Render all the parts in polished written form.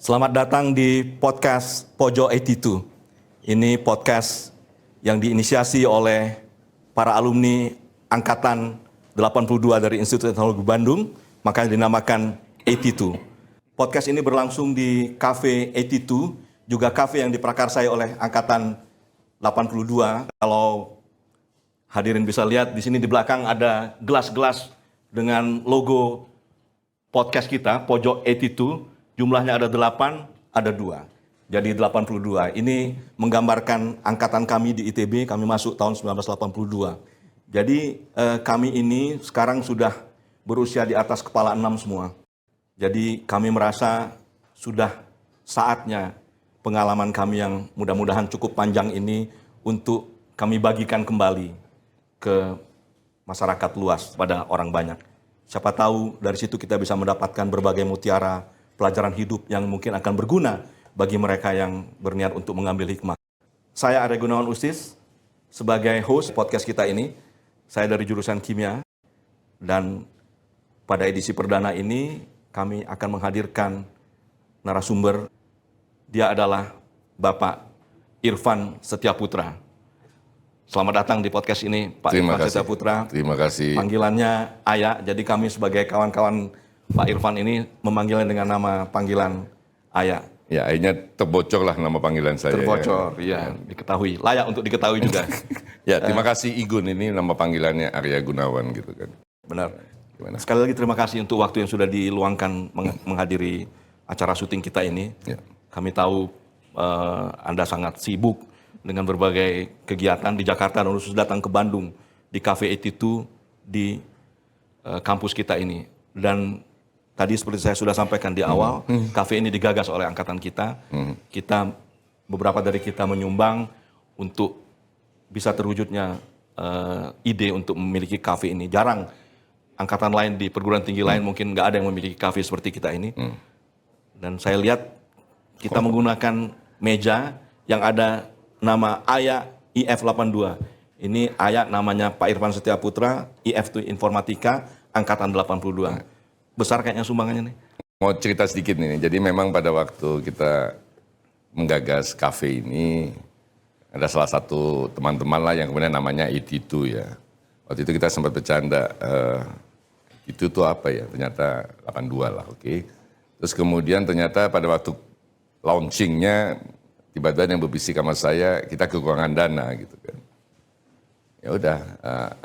Selamat datang di podcast Pojok 82. Ini podcast yang diinisiasi oleh para alumni Angkatan 82 dari Institut Teknologi Bandung, makanya dinamakan 82. Podcast ini berlangsung di Cafe 82, juga cafe yang diprakarsai oleh Angkatan 82. Kalau hadirin bisa lihat, di sini di belakang ada gelas-gelas dengan logo podcast kita, Pojok 82. Jumlahnya ada 8, ada 2. Jadi 82. Ini menggambarkan angkatan kami di ITB, kami masuk tahun 1982. Jadi kami ini sekarang sudah berusia di atas kepala 6 semua. Jadi kami merasa sudah saatnya pengalaman kami yang mudah-mudahan cukup panjang ini untuk kami bagikan kembali ke masyarakat luas, pada orang banyak. Siapa tahu dari situ kita bisa mendapatkan berbagai mutiara pelajaran hidup yang mungkin akan berguna bagi mereka yang berniat untuk mengambil hikmah. Saya Arya Gunawan Ustis, sebagai host podcast kita ini. Saya dari jurusan kimia, dan pada edisi perdana ini kami akan menghadirkan narasumber. Dia adalah Bapak Irfan Setiaputra. Selamat datang di podcast ini, Pak Irfan Setiaputra. Terima kasih. Panggilannya Ayah, jadi kami sebagai kawan-kawan Pak Irfan ini memanggilnya dengan nama panggilan Ayah. Ya, akhirnya terbocor lah nama panggilan saya. Terbocor, ya, diketahui. Layak untuk diketahui juga. Ya, terima kasih Igun, ini nama panggilannya Arya Gunawan gitu kan. Benar. Gimana? Sekali lagi terima kasih untuk waktu yang sudah diluangkan menghadiri acara syuting kita ini. Ya. Kami tahu Anda sangat sibuk dengan berbagai kegiatan di Jakarta dan khusus datang ke Bandung di Cafe 82 di kampus kita ini. Dan tadi seperti saya sudah sampaikan di awal, kafe ini digagas oleh angkatan kita. Kita, beberapa dari kita menyumbang untuk bisa terwujudnya ide untuk memiliki kafe ini. Jarang angkatan lain di perguruan tinggi lain mungkin nggak ada yang memiliki kafe seperti kita ini. Dan saya lihat kita menggunakan meja yang ada nama Ayah IF82. Ini Ayah namanya Pak Irfan Setiaputra, IF itu Informatika, Angkatan 82. Besar kayaknya sumbangannya nih. Mau cerita sedikit nih, jadi memang pada waktu kita menggagas kafe ini, ada salah satu teman-teman lah yang kemudian namanya itu ya. Waktu itu kita sempat bercanda, itu tuh apa ya, ternyata 82 lah, oke. Terus kemudian ternyata pada waktu launchingnya, tiba-tiba yang berbisik sama saya, kita kekurangan dana gitu kan. Ya udah,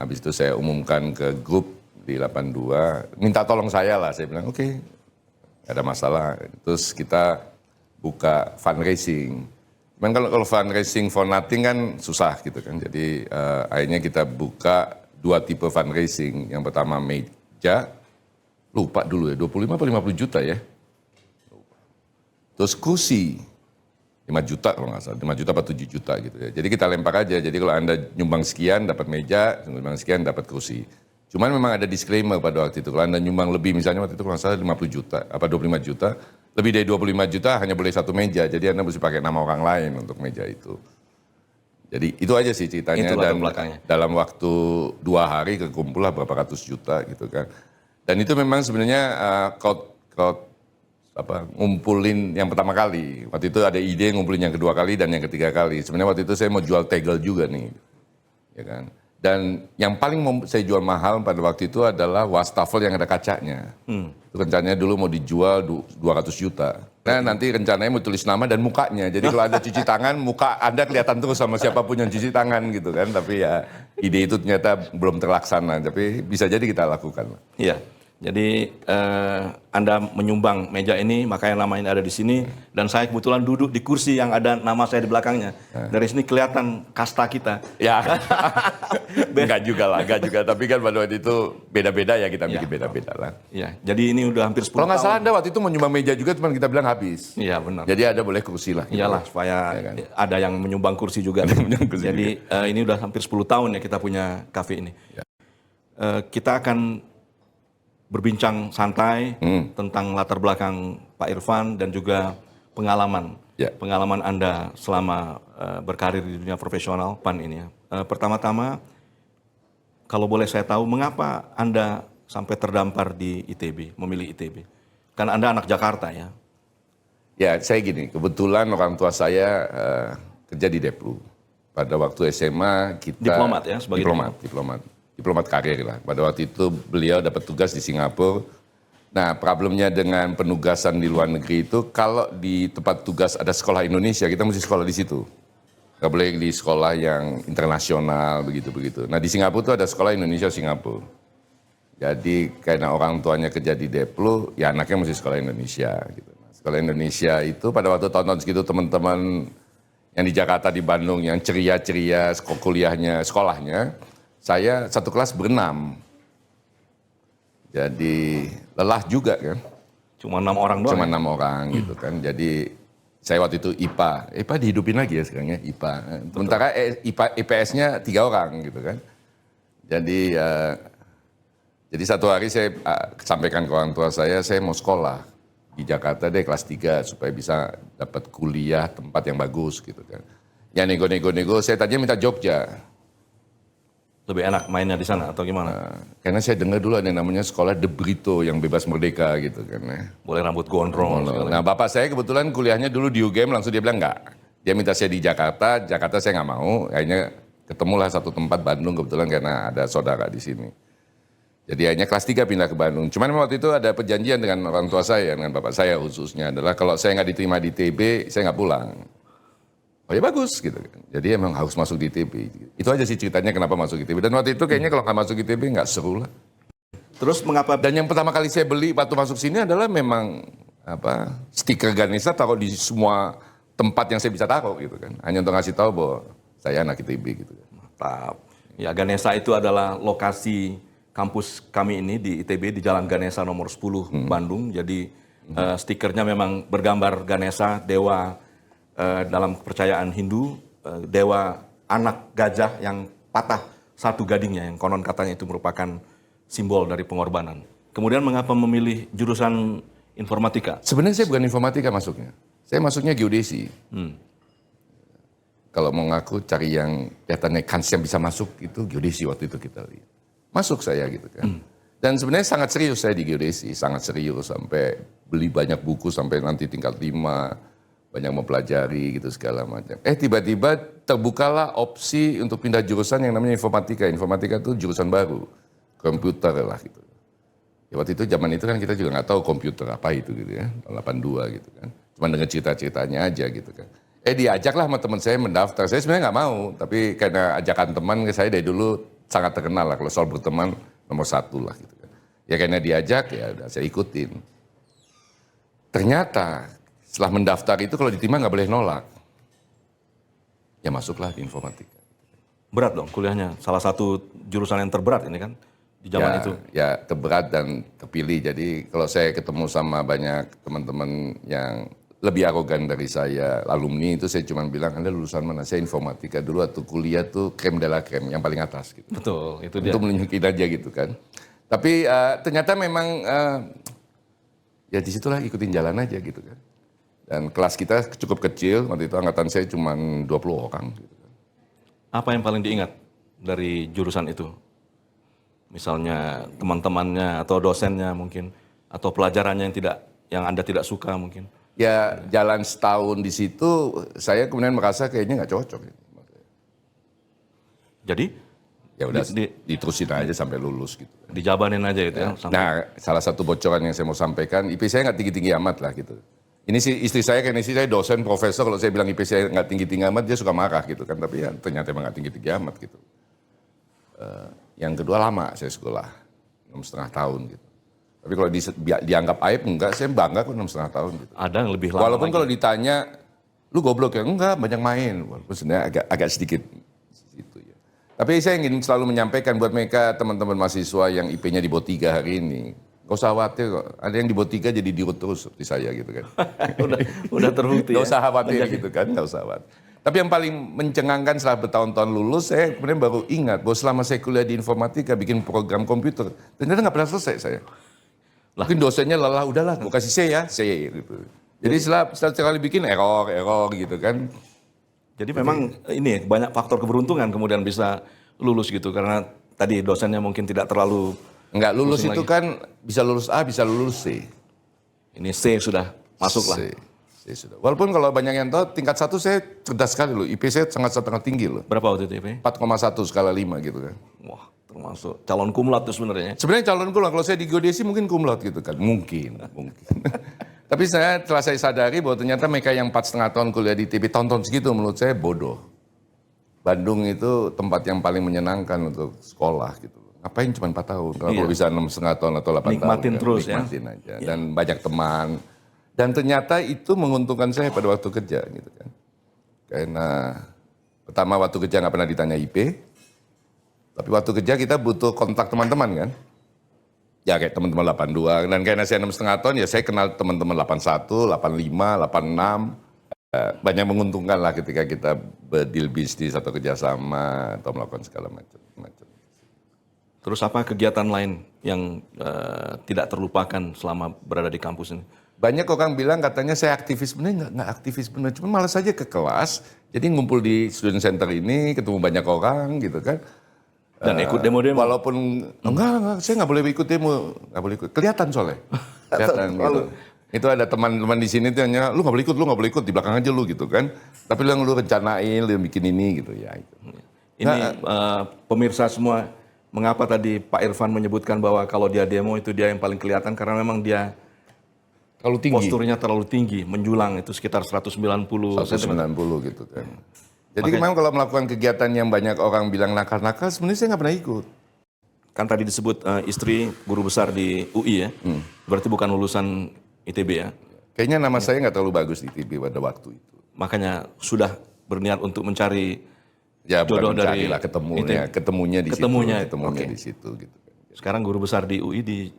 habis itu saya umumkan ke grup di 82, minta tolong saya lah, saya bilang oke, gak ada masalah. Terus kita buka fundraising. Cuman kalau fundraising for nothing kan susah gitu kan, jadi akhirnya kita buka 2 tipe fundraising. Yang pertama meja, lupa dulu ya, 25 atau 50 juta ya. Terus kursi, 5 juta kalau nggak salah, 5 juta atau 7 juta gitu ya. Jadi kita lempar aja, jadi kalau Anda nyumbang sekian dapat meja, nyumbang sekian dapat kursi. Cuman memang ada disclaimer pada waktu itu, kalau Anda nyumbang lebih, misalnya waktu itu kalau nggak salah 50 juta, apa 25 juta, lebih dari 25 juta hanya boleh 1 meja, jadi Anda mesti pakai nama orang lain untuk meja itu. Jadi itu aja sih ceritanya, dan dalam waktu 2 hari kekumpul lah berapa ratus juta gitu kan. Dan itu memang sebenarnya ngumpulin yang pertama kali. Waktu itu ada ide ngumpulin yang kedua kali dan yang ketiga kali. Sebenarnya waktu itu saya mau jual tegel juga nih, ya kan. Dan yang paling saya jual mahal pada waktu itu adalah wastafel yang ada kacanya. Rencananya dulu mau dijual 200 juta. Nah nanti rencananya mau tulis nama dan mukanya. Jadi kalau Anda cuci tangan, muka Anda kelihatan terus sama siapapun yang cuci tangan gitu kan. Tapi ya ide itu ternyata belum terlaksana. Tapi bisa jadi kita lakukan. Iya. Jadi Anda menyumbang meja ini, makanya nama ini ada di sini. Dan saya kebetulan duduk di kursi yang ada nama saya di belakangnya. Dari sini kelihatan kasta kita. Ya, enggak juga lah, enggak juga. Tapi kan pada waktu itu beda-beda ya, kita bikin beda-beda lah. Iya, jadi ini udah hampir 10 tahun. Kalau nggak salah Anda waktu itu mau nyumbang meja juga, cuma kita bilang habis. Iya benar. Jadi ada boleh kursi lah. Iyalah, supaya ya kan? Ada yang menyumbang kursi juga. Jadi ini udah hampir 10 tahun ya kita punya kafe ini. Ya. Kita akan berbincang santai tentang latar belakang Pak Irfan dan juga pengalaman Anda selama berkarir di dunia profesional PAN ini ya. Pertama-tama, kalau boleh saya tahu, mengapa Anda sampai terdampar di ITB, memilih ITB? Karena Anda anak Jakarta ya. Ya, saya gini, kebetulan orang tua saya kerja di Deplu. Pada waktu SMA kita Diplomat ya, sebagai diplomat karir lah. Pada waktu itu beliau dapat tugas di Singapura. Nah, problemnya dengan penugasan di luar negeri itu kalau di tempat tugas ada sekolah Indonesia, kita mesti sekolah di situ. Nggak boleh di sekolah yang internasional begitu-begitu. Nah, di Singapura itu ada sekolah Indonesia Singapura. Jadi karena orang tuanya kerja di Deplu, ya anaknya mesti sekolah Indonesia gitu. Sekolah Indonesia itu pada waktu tahun-tahun segitu teman-teman yang di Jakarta, di Bandung, yang ceria-ceria sekolahnya, saya satu kelas berenam. Jadi lelah juga kan. Cuma 6 orang doang. Cuma 6 orang gitu kan. Jadi saya waktu itu IPA dihidupin lagi ya sekarang ya, IPA. Sementara IPS-nya 3 orang gitu kan. Jadi satu hari saya sampaikan ke orang tua saya mau sekolah di Jakarta deh kelas 3 supaya bisa dapat kuliah tempat yang bagus gitu kan. Ya nego-nego, saya tadinya minta Jogja. Lebih enak mainnya di sana atau gimana? Karena saya dengar dulu ada yang namanya sekolah De Brito yang bebas merdeka gitu kan. Boleh rambut gondrong. Nah bapak saya kebetulan kuliahnya dulu di UGM, langsung dia bilang enggak. Dia minta saya di Jakarta saya nggak mau. Akhirnya ketemulah satu tempat Bandung kebetulan karena ada saudara di sini. Jadi akhirnya kelas 3 pindah ke Bandung. Cuman waktu itu ada perjanjian dengan orang tua saya, dengan bapak saya khususnya adalah kalau saya nggak diterima di TB, saya nggak pulang. Oh ya bagus gitu kan. Jadi emang harus masuk di TB. Itu aja sih ceritanya kenapa masuk di TB. Dan waktu itu kayaknya kalau nggak masuk di TB nggak seru lah. Terus mengapa? Dan yang pertama kali saya beli waktu masuk sini adalah memang stiker Ganesha taruh di semua tempat yang saya bisa taruh gitu kan. Hanya untuk ngasih tahu bahwa saya anak ITB gitu. Mantap. Ya, Ganesha itu adalah lokasi kampus kami ini di ITB di Jalan Ganesha nomor 10 Bandung. Jadi stikernya memang bergambar Ganesha, dewa dalam kepercayaan Hindu, dewa anak gajah yang patah satu gadingnya, yang konon katanya itu merupakan simbol dari pengorbanan. Kemudian mengapa memilih jurusan informatika? Sebenarnya saya bukan informatika masuknya. Saya masuknya geodesi. Kalau mau ngaku cari yang kelihatannya kans yang bisa masuk itu geodesi waktu itu kita lihat. Masuk saya gitu kan. Dan sebenarnya sangat serius saya di geodesi, sangat serius sampai beli banyak buku sampai nanti tingkat 5, banyak mempelajari gitu segala macam. Tiba-tiba terbukalah opsi untuk pindah jurusan yang namanya informatika. Informatika itu jurusan baru, komputer lah gitu. Ya waktu itu zaman itu kan kita juga nggak tahu komputer apa itu gitu ya, 82 gitu kan. Cuma dengar cerita-ceritanya aja gitu kan. Diajaklah sama teman saya mendaftar. Saya sebenarnya nggak mau, tapi karena ajakan teman saya dari dulu sangat terkenal lah kalau soal berteman nomor 1 lah gitu kan. Ya karena diajak ya udah saya ikutin. Ternyata setelah mendaftar itu kalau diterima nggak boleh nolak. Ya masuklah di informatika. Berat dong kuliahnya, salah satu jurusan yang terberat ini kan di zaman itu. Ya terberat dan terpilih. Jadi kalau saya ketemu sama banyak teman-teman yang lebih arogan dari saya, alumni itu saya cuma bilang, Anda lulusan mana? Saya informatika dulu atau kuliah tuh krem de la krem, yang paling atas gitu. Betul, itu dia. Untuk menunjukin aja gitu kan. Tapi ternyata memang ya disitulah ikutin jalan aja gitu kan. Dan kelas kita cukup kecil, waktu itu angkatan saya cuma 20 orang. Gitu kan. Apa yang paling diingat dari jurusan itu? Misalnya teman-temannya atau dosennya mungkin, atau pelajarannya yang Anda tidak suka mungkin? Ya jalan setahun di situ, saya kemudian merasa kayaknya nggak cocok. Jadi? Ya udah diterusin aja sampai lulus gitu. Dijabanin aja gitu ya? Nah salah satu bocoran yang saya mau sampaikan, IP saya nggak tinggi-tinggi amat lah gitu. Ini sih istri saya, kan istri saya dosen, profesor, kalau saya bilang IP saya nggak tinggi-tinggi amat, dia suka marah gitu kan. Tapi ya ternyata emang nggak tinggi-tinggi amat gitu. Yang kedua lama saya sekolah, 6,5 tahun gitu. Tapi kalau dianggap aib enggak, saya bangga kok 6,5 tahun gitu. Ada yang lebih lama. Walaupun kalau ditanya, lu goblok ya? Enggak, banyak main. Walaupun sebenarnya agak sedikit gitu ya. Tapi saya ingin selalu menyampaikan buat mereka teman-teman mahasiswa yang IP-nya di bawah 3 hari ini, gak usah khawatir kok. Ada yang di bawah 3 jadi dirut terus seperti saya gitu kan. udah terbukti. Gak usah khawatir gitu kan, gak usah khawatir. Tapi yang paling mencengangkan setelah bertahun-tahun lulus, saya kemudian baru ingat bahwa selama saya kuliah di informatika, bikin program komputer, ternyata nggak pernah selesai saya. Mungkin dosennya lelah, udahlah, mau kasih C gitu. Jadi setelah sekali bikin error gitu kan. Jadi memang ini banyak faktor keberuntungan kemudian bisa lulus gitu, karena tadi dosennya mungkin tidak terlalu. Enggak, lulus itu lagi. Kan bisa lulus A, bisa lulus C. Ini C sudah masuk lah. Saya sudah. Walaupun kalau banyak yang tahu, tingkat 1 saya cerdas sekali loh. IP saya sangat tinggi loh. Berapa waktu itu IP? 4,1 skala 5 gitu kan. Wah, termasuk calon kumlat tuh sebenarnya. Sebenarnya calon kumlat, kalau saya di geodesi mungkin kumlat gitu kan. Mungkin. Tapi setelah saya sadari bahwa ternyata mereka yang 4,5 tahun kuliah di ITB tahun-tahun segitu menurut saya bodoh. Bandung itu tempat yang paling menyenangkan untuk sekolah gitu. Ngapain cuma 4 tahun? Kalau bisa 6,5 tahun atau 8 tahun. Nikmatin terus nikmatin aja. Dan banyak teman. Dan ternyata itu menguntungkan saya pada waktu kerja gitu kan. Karena pertama waktu kerja nggak pernah ditanya IP. Tapi waktu kerja kita butuh kontak teman-teman kan. Ya kayak teman-teman 82. Dan karena saya 6,5 tahun ya saya kenal teman-teman 81, 85, 86. Banyak menguntungkan lah ketika kita berdeal bisnis atau kerjasama atau melakukan segala macam. Terus apa kegiatan lain yang tidak terlupakan selama berada di kampus ini? Banyak orang bilang katanya saya aktivis, sebenarnya nggak aktivis benar, cuma malas saja ke kelas. Jadi ngumpul di student center ini, ketemu banyak orang gitu kan. Dan ikut demo-demo? Walaupun enggak, saya nggak boleh ikut demo, nggak boleh ikut. Kelihatan soalnya, kelihatan gitu. Itu ada teman-teman di sini tuh hanya, lu nggak boleh ikut, di belakang aja lu gitu kan. Tapi lu yang lu rencanain, lu yang bikin ini gitu ya. Itu. Ini pemirsa semua, mengapa tadi Pak Irfan menyebutkan bahwa kalau dia demo itu dia yang paling kelihatan karena memang dia terlalu tinggi. Posturnya terlalu tinggi, menjulang itu sekitar 190 cm. Gitu kan. Jadi memang kalau melakukan kegiatan yang banyak orang bilang nakal-nakal, sebenarnya saya nggak pernah ikut. Kan tadi disebut istri guru besar di UI ya, berarti bukan lulusan ITB ya? Kayaknya nama saya nggak terlalu bagus di ITB pada waktu itu. Makanya sudah berniat untuk mencari jodoh dari lah, ketemunya di situ gitu. Sekarang guru besar di UI di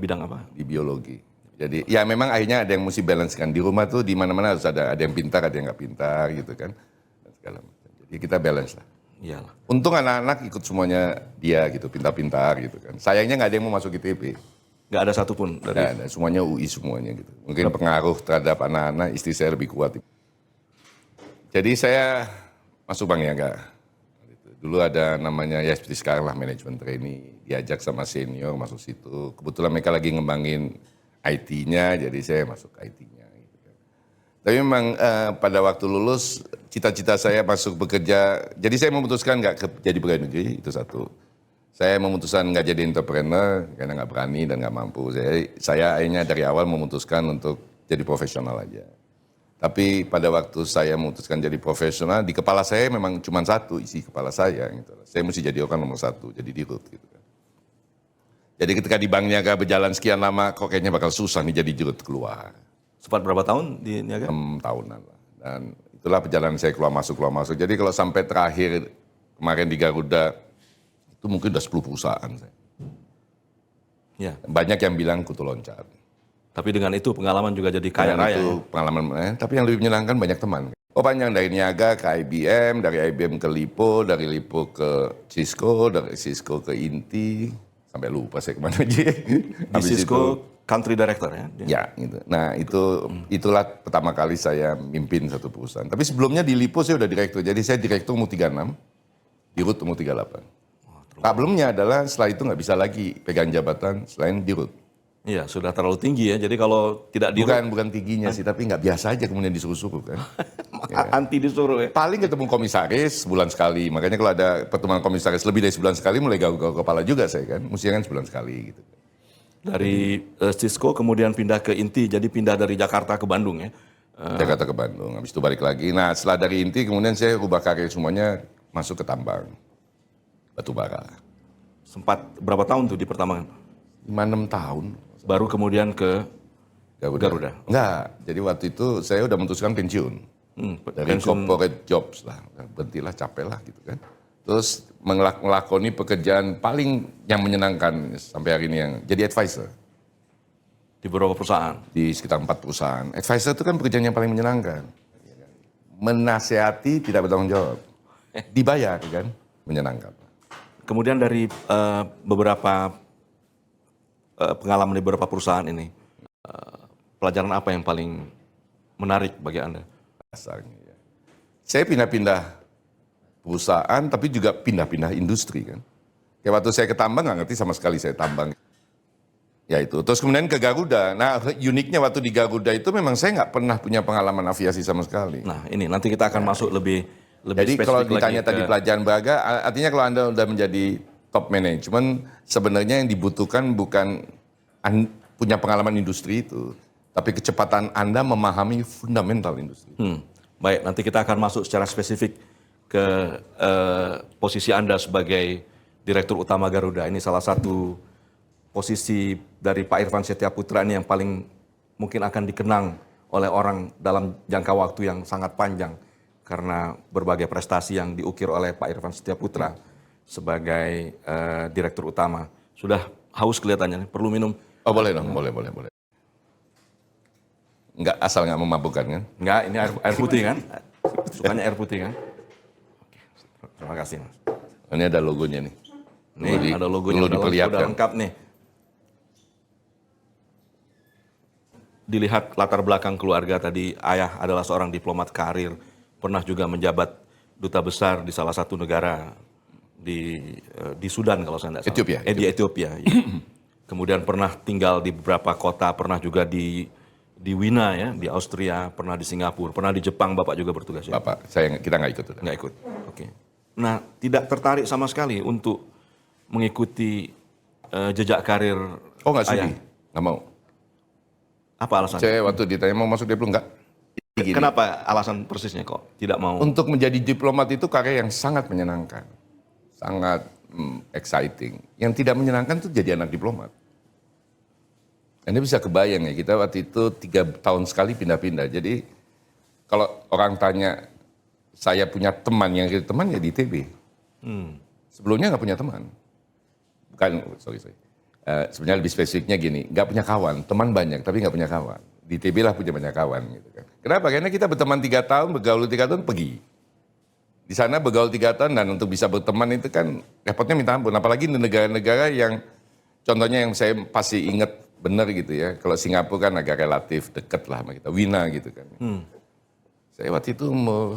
bidang apa? Di biologi. Jadi ya memang akhirnya ada yang mesti balance kan. Di rumah tuh di mana-mana harus ada yang pintar, ada yang nggak pintar gitu kan. Segala macam. Jadi kita balance lah. Iyalah. Untung anak-anak ikut semuanya dia gitu, pintar-pintar gitu kan. Sayangnya nggak ada yang mau masuk ITB. Nggak ada satupun dari. Nggak ada, semuanya UI semuanya gitu. Mungkin pengaruh terhadap anak-anak, istri saya lebih kuat. Jadi saya masuk Bank Niaga. Dulu ada namanya ya seperti sekarang lah manajemen trainee, diajak sama senior masuk situ. Kebetulan mereka lagi ngembangin IT-nya, jadi saya masuk IT-nya. Gitu kan. Tapi memang pada waktu lulus, cita-cita saya masuk bekerja, jadi saya memutuskan nggak jadi pegawai negeri, itu satu. Saya memutuskan nggak jadi entrepreneur, karena nggak berani dan nggak mampu. Saya akhirnya dari awal memutuskan untuk jadi profesional aja. Tapi pada waktu saya memutuskan jadi profesional, di kepala saya memang cuma satu, isi kepala saya. Gitu. Saya mesti jadi orang nomor 1, jadi dirut gitu kan. Jadi ketika di Bank Niaga berjalan sekian lama, kok kayaknya bakal susah nih jadi dirut keluar. Sempat berapa tahun di Niaga? 6 tahunan lah. Dan itulah perjalanan saya keluar masuk. Jadi kalau sampai terakhir kemarin di Garuda, itu mungkin udah 10 perusahaan saya. Ya. Banyak yang bilang kutu loncat. Tapi dengan itu pengalaman juga jadi kaya raya. Itu pengalaman, tapi yang lebih menyenangkan banyak teman. Oh panjang dari Niaga ke IBM, dari IBM ke Lipo, dari Lipo ke Cisco, dari Cisco ke Inti, sampai lupa saya kemana aja. Di Cisco country director ya? Ya gitu. Nah itulah pertama kali saya mimpin satu perusahaan. Tapi sebelumnya di Lipo saya udah direktur, jadi saya direktur umur 36, dirut umur 38. Problemnya adalah setelah itu nggak bisa lagi pegang jabatan selain dirut. Iya, sudah terlalu tinggi ya. Jadi kalau tidak bukan tingginya sih, tapi nggak biasa aja kemudian disuruh-suruh kan. Anti disuruh ya. Paling ketemu komisaris sebulan sekali. Makanya kalau ada pertemuan komisaris lebih dari sebulan sekali mulai galau-galau kepala juga saya kan. Mestinya kan sebulan sekali gitu. Dari Cisco kemudian pindah ke Inti, jadi pindah dari Jakarta ke Bandung ya. Jakarta ke Bandung, habis itu balik lagi. Nah setelah dari Inti kemudian saya rubah karir semuanya masuk ke tambang. Batubara. Sempat berapa tahun tuh di pertambangan? 5-6 tahun. Baru kemudian ke Garuda. Enggak, jadi waktu itu saya udah memutuskan pensiun. Dari corporate jobs lah, berhentilah, capek lah gitu kan. Terus melakoni pekerjaan paling yang menyenangkan sampai hari ini yang jadi advisor. Di beberapa perusahaan? Di sekitar 4 perusahaan. Advisor itu kan pekerjaan yang paling menyenangkan. Menasehati tidak bertanggung jawab. Dibayar kan, menyenangkan. Kemudian dari beberapa pengalaman di beberapa perusahaan ini, pelajaran apa yang paling menarik bagi Anda? Dasarnya, ya. Saya pindah-pindah perusahaan, tapi juga pindah-pindah industri kan. Kayak waktu saya ke tambang nggak ngerti sama sekali saya tambang. Ya itu. Terus kemudian ke Garuda. Nah uniknya waktu di Garuda itu memang saya nggak pernah punya pengalaman aviasi sama sekali. Nah, ini nanti kita akan masuk lebih Jadi spesifik kalau lagi ditanya ke- tadi pelajaran berharga, artinya kalau Anda udah menjadi top management, sebenarnya yang dibutuhkan bukan punya pengalaman industri itu, tapi kecepatan Anda memahami fundamental industri. Baik, nanti kita akan masuk secara spesifik ke posisi Anda sebagai Direktur Utama Garuda. Ini salah satu posisi dari Pak Irvan Setiaputra ini yang paling mungkin akan dikenang oleh orang dalam jangka waktu yang sangat panjang karena berbagai prestasi yang diukir oleh Pak Irvan Setiaputra sebagai Direktur Utama. Sudah haus kelihatannya, perlu minum. Oh boleh dong, boleh. Enggak, asal nggak memabukkan kan? Enggak, ini air putih kan? Sukanya air putih kan? Oke, terima kasih Mas. Ini ada logonya nih. Nih, ada logonya, perlu diperlihatkan. udah lengkap nih. Dilihat latar belakang keluarga tadi, ayah adalah seorang diplomat karir, pernah juga menjabat duta besar di salah satu negara di Sudan kalau saya tidak salah. Ethiopia. Di Ethiopia. Ya. Kemudian pernah tinggal di beberapa kota, pernah juga di Wina ya, di Austria, pernah di Singapura, pernah di Jepang Bapak juga bertugas ya. Bapak, kita nggak ikut. Nggak ikut. Oke. Nah, tidak tertarik sama sekali untuk mengikuti jejak karir Oh nggak ayah. sudi, nggak mau. Apa alasannya? Saya waktu ditanya mau masuk diplomat enggak. Gini, Kenapa alasan persisnya kok tidak mau? untuk menjadi diplomat itu karya yang sangat menyenangkan, sangat exciting. Yang tidak menyenangkan itu jadi anak diplomat. Anda bisa kebayang ya, kita waktu itu 3 tahun sekali pindah-pindah. Jadi kalau orang tanya, saya punya teman yang teman ya di ITB. Sebelumnya nggak punya teman. Bukan, sorry. Sebenarnya lebih spesifiknya gini, nggak punya kawan, teman banyak tapi nggak punya kawan. Di ITB lah punya banyak kawan gitu kan. Kenapa? Karena kita berteman 3 tahun, bergaul 3 tahun, pergi. Di sana bergaul 3 tahun dan untuk bisa berteman itu kan repotnya minta ampun. Apalagi di negara-negara yang, contohnya yang saya pasti ingat benar gitu ya. Kalau Singapura kan agak relatif dekat lah sama kita, Wina gitu kan. Saya waktu itu umur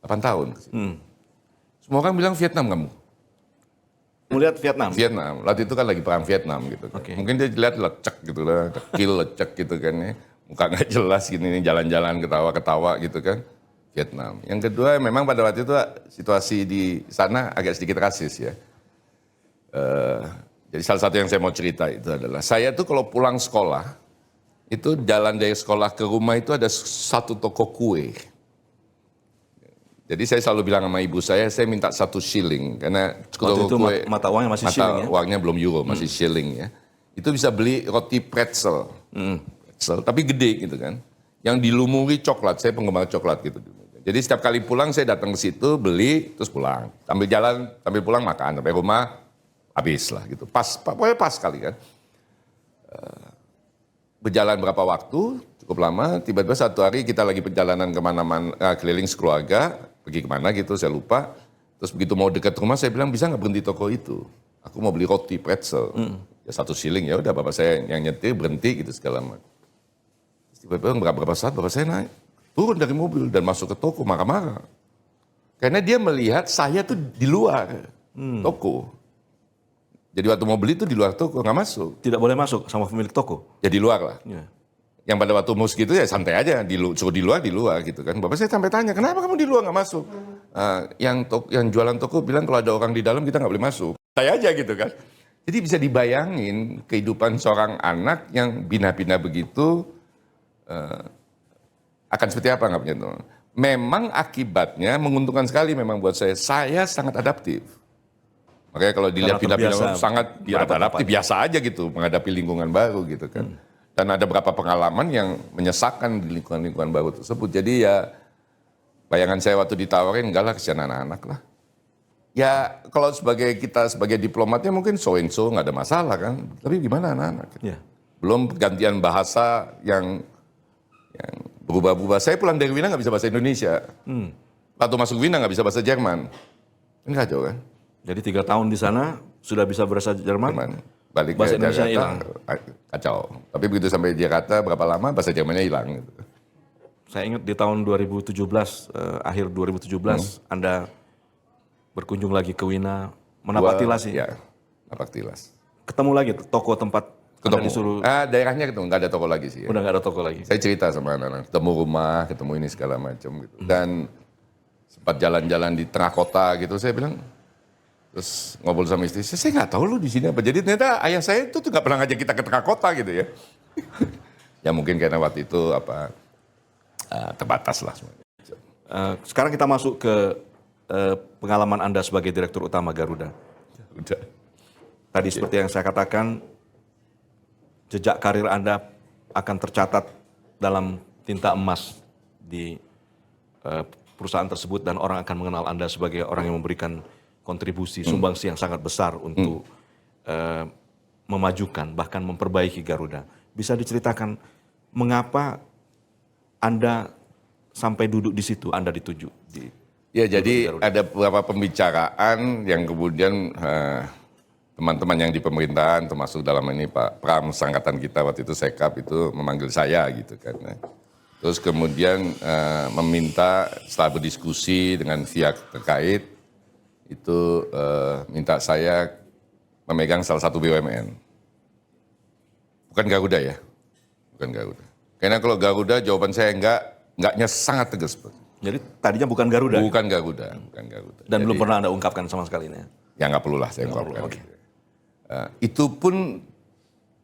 8 tahun. Semua orang bilang Vietnam kamu. Melihat Vietnam. Vietnam, waktu itu kan lagi perang Vietnam gitu kan. Oke. Mungkin dia lihat lecek gitu lah, kecil lecek gitu kan ya. Muka nggak jelas gini, jalan-jalan ketawa-ketawa gitu kan. Vietnam. Yang kedua memang pada waktu itu situasi di sana agak sedikit rasis ya. Jadi salah satu yang saya mau cerita itu adalah, saya tuh kalau pulang sekolah, itu jalan dari sekolah ke rumah itu ada satu toko kue. Jadi saya selalu bilang sama ibu saya minta 1 shilling karena Waktu itu mata uangnya masih shilling ya? Mata uangnya belum euro, masih shilling ya. Itu bisa beli roti pretzel. Pretzel, tapi gede gitu kan. Yang dilumuri coklat, saya penggemar coklat gitu. Jadi setiap kali pulang saya datang ke situ, beli, terus pulang. Sambil jalan, sambil pulang makan, sampai rumah habis lah gitu. Pokoknya pas kali kan. Berjalan berapa waktu, cukup lama, tiba-tiba satu hari kita lagi perjalanan kemana-mana, keliling sekeluarga, pergi kemana gitu, saya lupa. Terus begitu mau dekat rumah, saya bilang bisa nggak berhenti toko itu? Aku mau beli roti pretzel. Ya 1 shilling, ya udah bapak saya yang nyetir berhenti gitu segala macam. Tiba-tiba berapa saat bapak saya naik, turun dari mobil dan masuk ke toko marah-marah. Karena dia melihat saya tuh di luar toko. Jadi waktu mau beli tuh di luar toko, nggak masuk. Tidak boleh masuk sama pemilik toko. Ya di luar lah. Ya. Yang pada waktu mus gitu ya santai aja, suruh di luar gitu kan. Bapak saya sampai tanya, kenapa kamu di luar nggak masuk? Yang jualan toko bilang kalau ada orang di dalam kita nggak boleh masuk. Saya aja gitu kan. Jadi bisa dibayangin kehidupan seorang anak yang bina-bina begitu, akan seperti apa nggak punya teman. Memang akibatnya menguntungkan sekali memang buat saya. Saya sangat adaptif. Makanya kalau dilihat pindah-pindah sangat adaptif, biasa aja gitu menghadapi lingkungan baru gitu kan. Dan ada beberapa pengalaman yang menyesakkan di lingkungan-lingkungan baru tersebut. Jadi ya bayangan saya waktu ditawarin enggak lah kesian anak-anak lah. Ya kalau kita sebagai diplomatnya mungkin so and so nggak ada masalah kan. Tapi gimana anak-anak? Ya. Belum pergantian bahasa yang berubah-ubah. Saya pulang dari Wina nggak bisa bahasa Indonesia. Waktu masuk Wina nggak bisa bahasa Jerman. Kan kacau kan? Jadi 3 tahun di sana sudah bisa bahasa Jerman. Balik Bahasa ke Indonesia Jakarta, hilang. Kacau. Tapi begitu sampai Jakarta berapa lama bahasa Jermannya hilang. Gitu. Saya ingat di tahun 2017, akhir 2017, Anda berkunjung lagi ke Wina, menapak tilas sih. Ya, napak tilas. ketemu lagi tuh, toko tempat Anda Ketemu. disuruh, Daerahnya ketemu, nggak ada toko lagi sih. Ya. udah nggak ada toko lagi. Saya cerita sama anak-anak, ketemu rumah, ketemu ini segala macam gitu. Dan sempat jalan-jalan di tengah kota gitu, saya bilang, terus ngobrol sama istri, saya nggak tahu lu di sini apa. Jadi ternyata ayah saya itu tuh nggak pernah ngajak kita ke tengah kota gitu ya. Ya mungkin karena waktu itu terbatas lah semuanya. Sekarang kita masuk ke pengalaman Anda sebagai Direktur Utama Garuda. Udah. Tadi seperti yang saya katakan, jejak karir Anda akan tercatat dalam tinta emas di perusahaan tersebut dan orang akan mengenal Anda sebagai orang yang memberikan kontribusi, sumbangsi yang sangat besar untuk memajukan, bahkan memperbaiki Garuda. Bisa diceritakan mengapa Anda sampai duduk di situ, Anda dituju? Ya jadi ada beberapa pembicaraan yang kemudian teman-teman yang di pemerintahan termasuk dalam ini Pak Pram angkatan kita waktu itu Sekap itu memanggil saya gitu kan. Terus kemudian meminta setelah berdiskusi dengan pihak terkait itu minta saya memegang salah satu BUMN. Bukan Garuda ya, bukan Garuda. Karena kalau Garuda jawaban saya enggaknya sangat tegas. Jadi tadinya bukan Garuda? Bukan Garuda, bukan Garuda. Dan jadi, belum pernah Anda ungkapkan sama sekali ini? Ya nggak perlu lah saya ungkapkan. Okay. Itu pun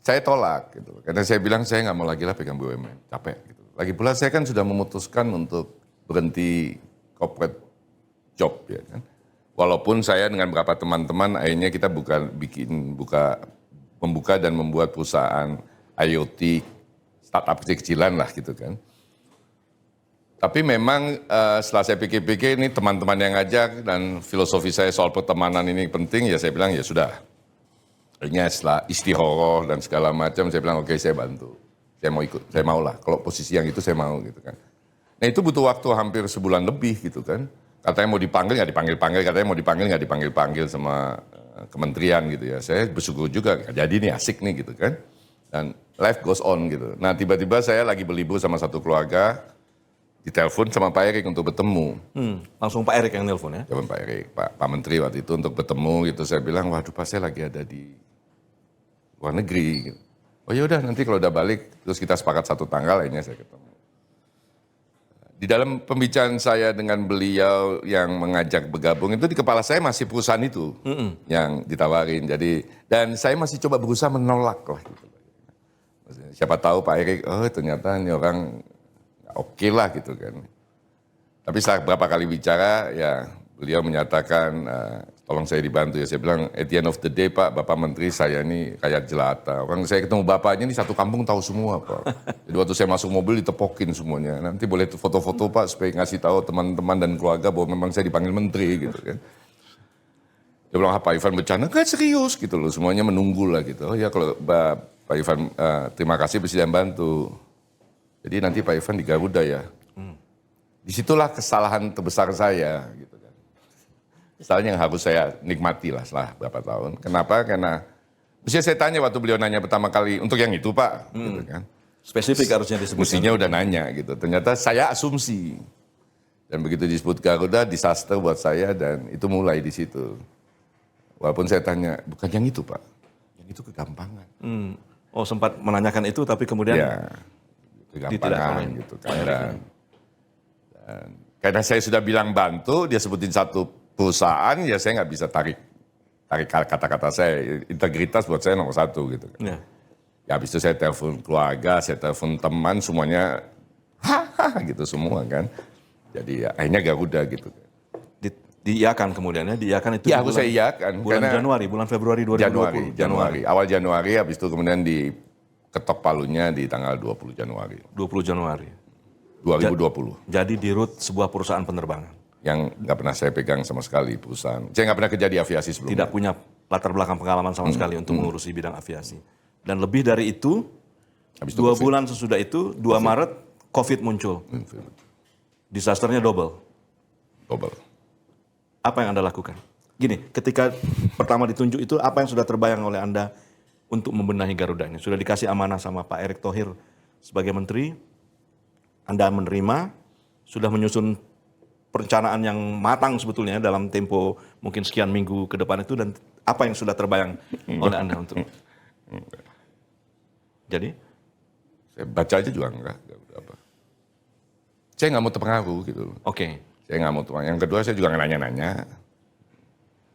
saya tolak gitu. Karena saya bilang saya nggak mau lagi lah pegang BUMN, capek gitu. Lagi pula saya kan sudah memutuskan untuk berhenti corporate job ya kan. Walaupun saya dengan beberapa teman-teman akhirnya kita membuka dan membuat perusahaan IoT startup kecil-kecilan lah gitu kan. Tapi memang setelah saya pikir-pikir ini teman-teman yang ngajak dan filosofi saya soal pertemanan ini penting ya saya bilang ya sudah. Akhirnya setelah istihoroh dan segala macam saya bilang oke, saya bantu. Saya mau ikut, saya mau lah. Kalau posisi yang itu saya mau gitu kan. Nah itu butuh waktu hampir sebulan lebih gitu kan. Katanya mau dipanggil nggak dipanggil-panggil, katanya mau dipanggil nggak dipanggil-panggil sama kementerian gitu ya. Saya bersyukur juga, jadi nih asik nih gitu kan. Dan life goes on gitu. Nah tiba-tiba saya lagi berlibur sama satu keluarga, ditelepon sama Pak Erik untuk bertemu. Langsung Pak Erik yang nelpon ya? Telepon Pak Erik, Pak Menteri waktu itu untuk bertemu gitu. Saya bilang, waduh Pak saya lagi ada di luar negeri. Gitu. Oh ya udah nanti kalau udah balik, terus kita sepakat satu tanggal, akhirnya saya ketemu. Di dalam pembicaraan saya dengan beliau yang mengajak bergabung itu di kepala saya masih perusahaan itu yang ditawarin. Jadi dan saya masih coba berusaha menolak lah. Gitu. Siapa tahu Pak Erik, oh ternyata ini orang oke lah gitu kan. Tapi setelah berapa kali bicara ya beliau menyatakan tolong saya dibantu ya. Saya bilang at the end of the day Pak, Bapak Menteri saya ini kayak jelata. Orang saya ketemu Bapaknya ini satu kampung tahu semua Pak. Jadi waktu saya masuk mobil ditepokin semuanya. Nanti boleh foto-foto Pak supaya ngasih tahu teman-teman dan keluarga bahwa memang saya dipanggil Menteri gitu kan. Dia bilang Pak Ivan bercanda, kan serius gitu loh. Semuanya menunggu lah gitu. Oh ya kalau Pak Ivan terima kasih Presiden bantu. Jadi nanti Pak Ivan di Garuda ya. Disitulah kesalahan terbesar saya gitu kan. Kesalahan yang harus saya nikmati lah setelah berapa tahun. Kenapa? Karena mestinya saya tanya waktu beliau nanya pertama kali untuk yang itu Pak. Gitu kan. Spesifik harusnya disebut. Mestinya udah nanya gitu. Ternyata saya asumsi. Dan begitu disebut Garuda disaster buat saya dan itu mulai di situ. Walaupun saya tanya bukan yang itu Pak. Yang itu kegampangan. Oh sempat menanyakan itu tapi kemudian ya, kegampangan gitu kan. Dan karena saya sudah bilang bantu, dia sebutin satu perusahaan, ya saya nggak bisa tarik kata-kata saya. Integritas buat saya nomor satu gitu kan. Ya habis itu saya telepon keluarga, saya telepon teman, semuanya hahaha gitu semua kan. Jadi ya, akhirnya Garuda gitu. Diiakan kemudian ya, diiakan itu ya harus saya iakan. Bulan Januari, bulan Februari 2020. Januari, awal Januari, habis itu kemudian diketok palunya di tanggal 20 Januari. 20 Januari. 2020. Jadi di root sebuah perusahaan penerbangan. Yang nggak pernah saya pegang sama sekali perusahaan. Saya nggak pernah kerja di aviasi sebelumnya. Tidak punya latar belakang pengalaman sama sekali untuk mengurusi bidang aviasi. Dan lebih dari itu, habis 2 bulan sesudah itu, 2 Maret, COVID muncul. Disasternya double. Apa yang Anda lakukan? Gini, ketika pertama ditunjuk itu, apa yang sudah terbayang oleh Anda untuk membenahi Garuda ini? Sudah dikasih amanah sama Pak Erick Thohir sebagai menteri, Anda menerima, sudah menyusun perencanaan yang matang sebetulnya dalam tempo mungkin sekian minggu ke depan itu, dan Apa yang sudah terbayang oleh Anda untuk? Jadi? Saya baca aja juga enggak apa. Saya nggak mau terpengaruh gitu loh. Oke. Saya nggak mau terpengaruh. Yang kedua saya juga nggak nanya-nanya.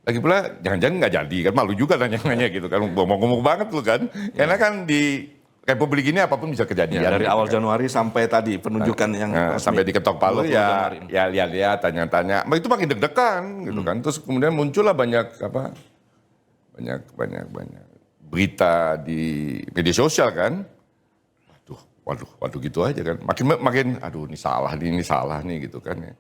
Lagi pula jangan-jangan nggak jadi kan, malu juga nanya-nanya gitu kan, ngomong-ngomong banget lu kan. Karena kan di Republik ini apapun bisa kejadian. Dari gitu awal kan. Januari sampai tadi penunjukan yang resmi. Sampai diketok palu 20 ya Januari. ya lihat-lihat, tanya-tanya. Itu makin deg-degan gitu kan. Terus kemudian muncullah banyak berita di media sosial kan. Waduh gitu aja kan. Makin aduh ini salah nih gitu kan ya.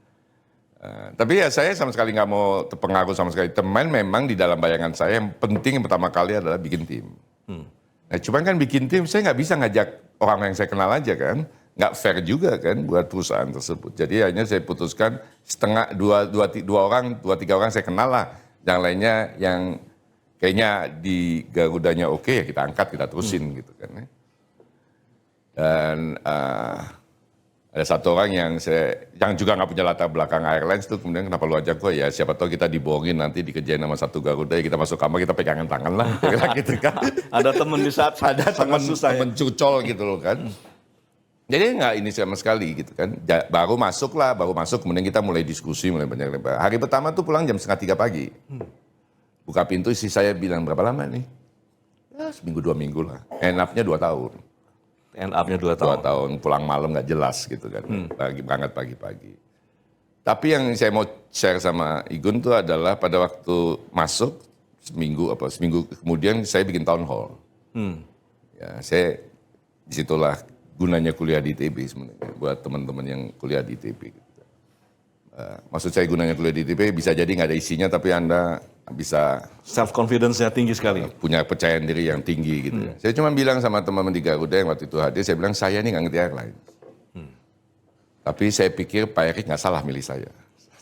Tapi ya saya sama sekali nggak mau terpengaruh sama sekali. Teman memang di dalam bayangan saya yang penting yang pertama kali adalah bikin tim. Nah cuman kan bikin tim saya nggak bisa ngajak orang yang saya kenal aja kan. Nggak fair juga kan buat perusahaan tersebut. Jadi akhirnya saya putuskan dua tiga orang saya kenal lah. Yang lainnya yang kayaknya di Garudanya oke ya kita angkat, kita terusin gitu kan ya. Dan ada satu orang yang juga nggak punya latar belakang airlines tuh, kemudian kenapa lu ajak gue ya, siapa tahu kita dibohongin nanti dikerjain sama satu Garuda, ya kita masuk kamar kita pegangan tangan lah, gitu kan. Ada teman di saat Ada sangat susah ya. temen cucol gitu loh kan. Jadi nggak ini sama sekali gitu kan. Baru masuk kemudian kita mulai diskusi, mulai banyak lebar. Hari pertama tuh pulang jam 2:30 pagi. Buka pintu istri saya bilang berapa lama nih? Ya, seminggu 2 minggu lah. End-up-nya 2 tahun. End up-nya 2 2 tahun. tahun pulang malam nggak jelas gitu kan. Berangkat pagi-pagi. Tapi yang saya mau share sama Igun tuh adalah pada waktu masuk seminggu kemudian saya bikin town hall. Ya, saya disitulah gunanya kuliah di ITB sebenarnya buat teman-teman yang kuliah di ITB. Maksud saya gunanya kuliah di ITB bisa jadi nggak ada isinya tapi Anda bisa Self confidence-nya tinggi sekali. punya kepercayaan diri yang tinggi gitu. Saya cuma bilang sama teman-teman di Garuda yang waktu itu hadir, saya bilang saya ini nggak ngerti airline. Tapi saya pikir Pak Erik nggak salah milih saya.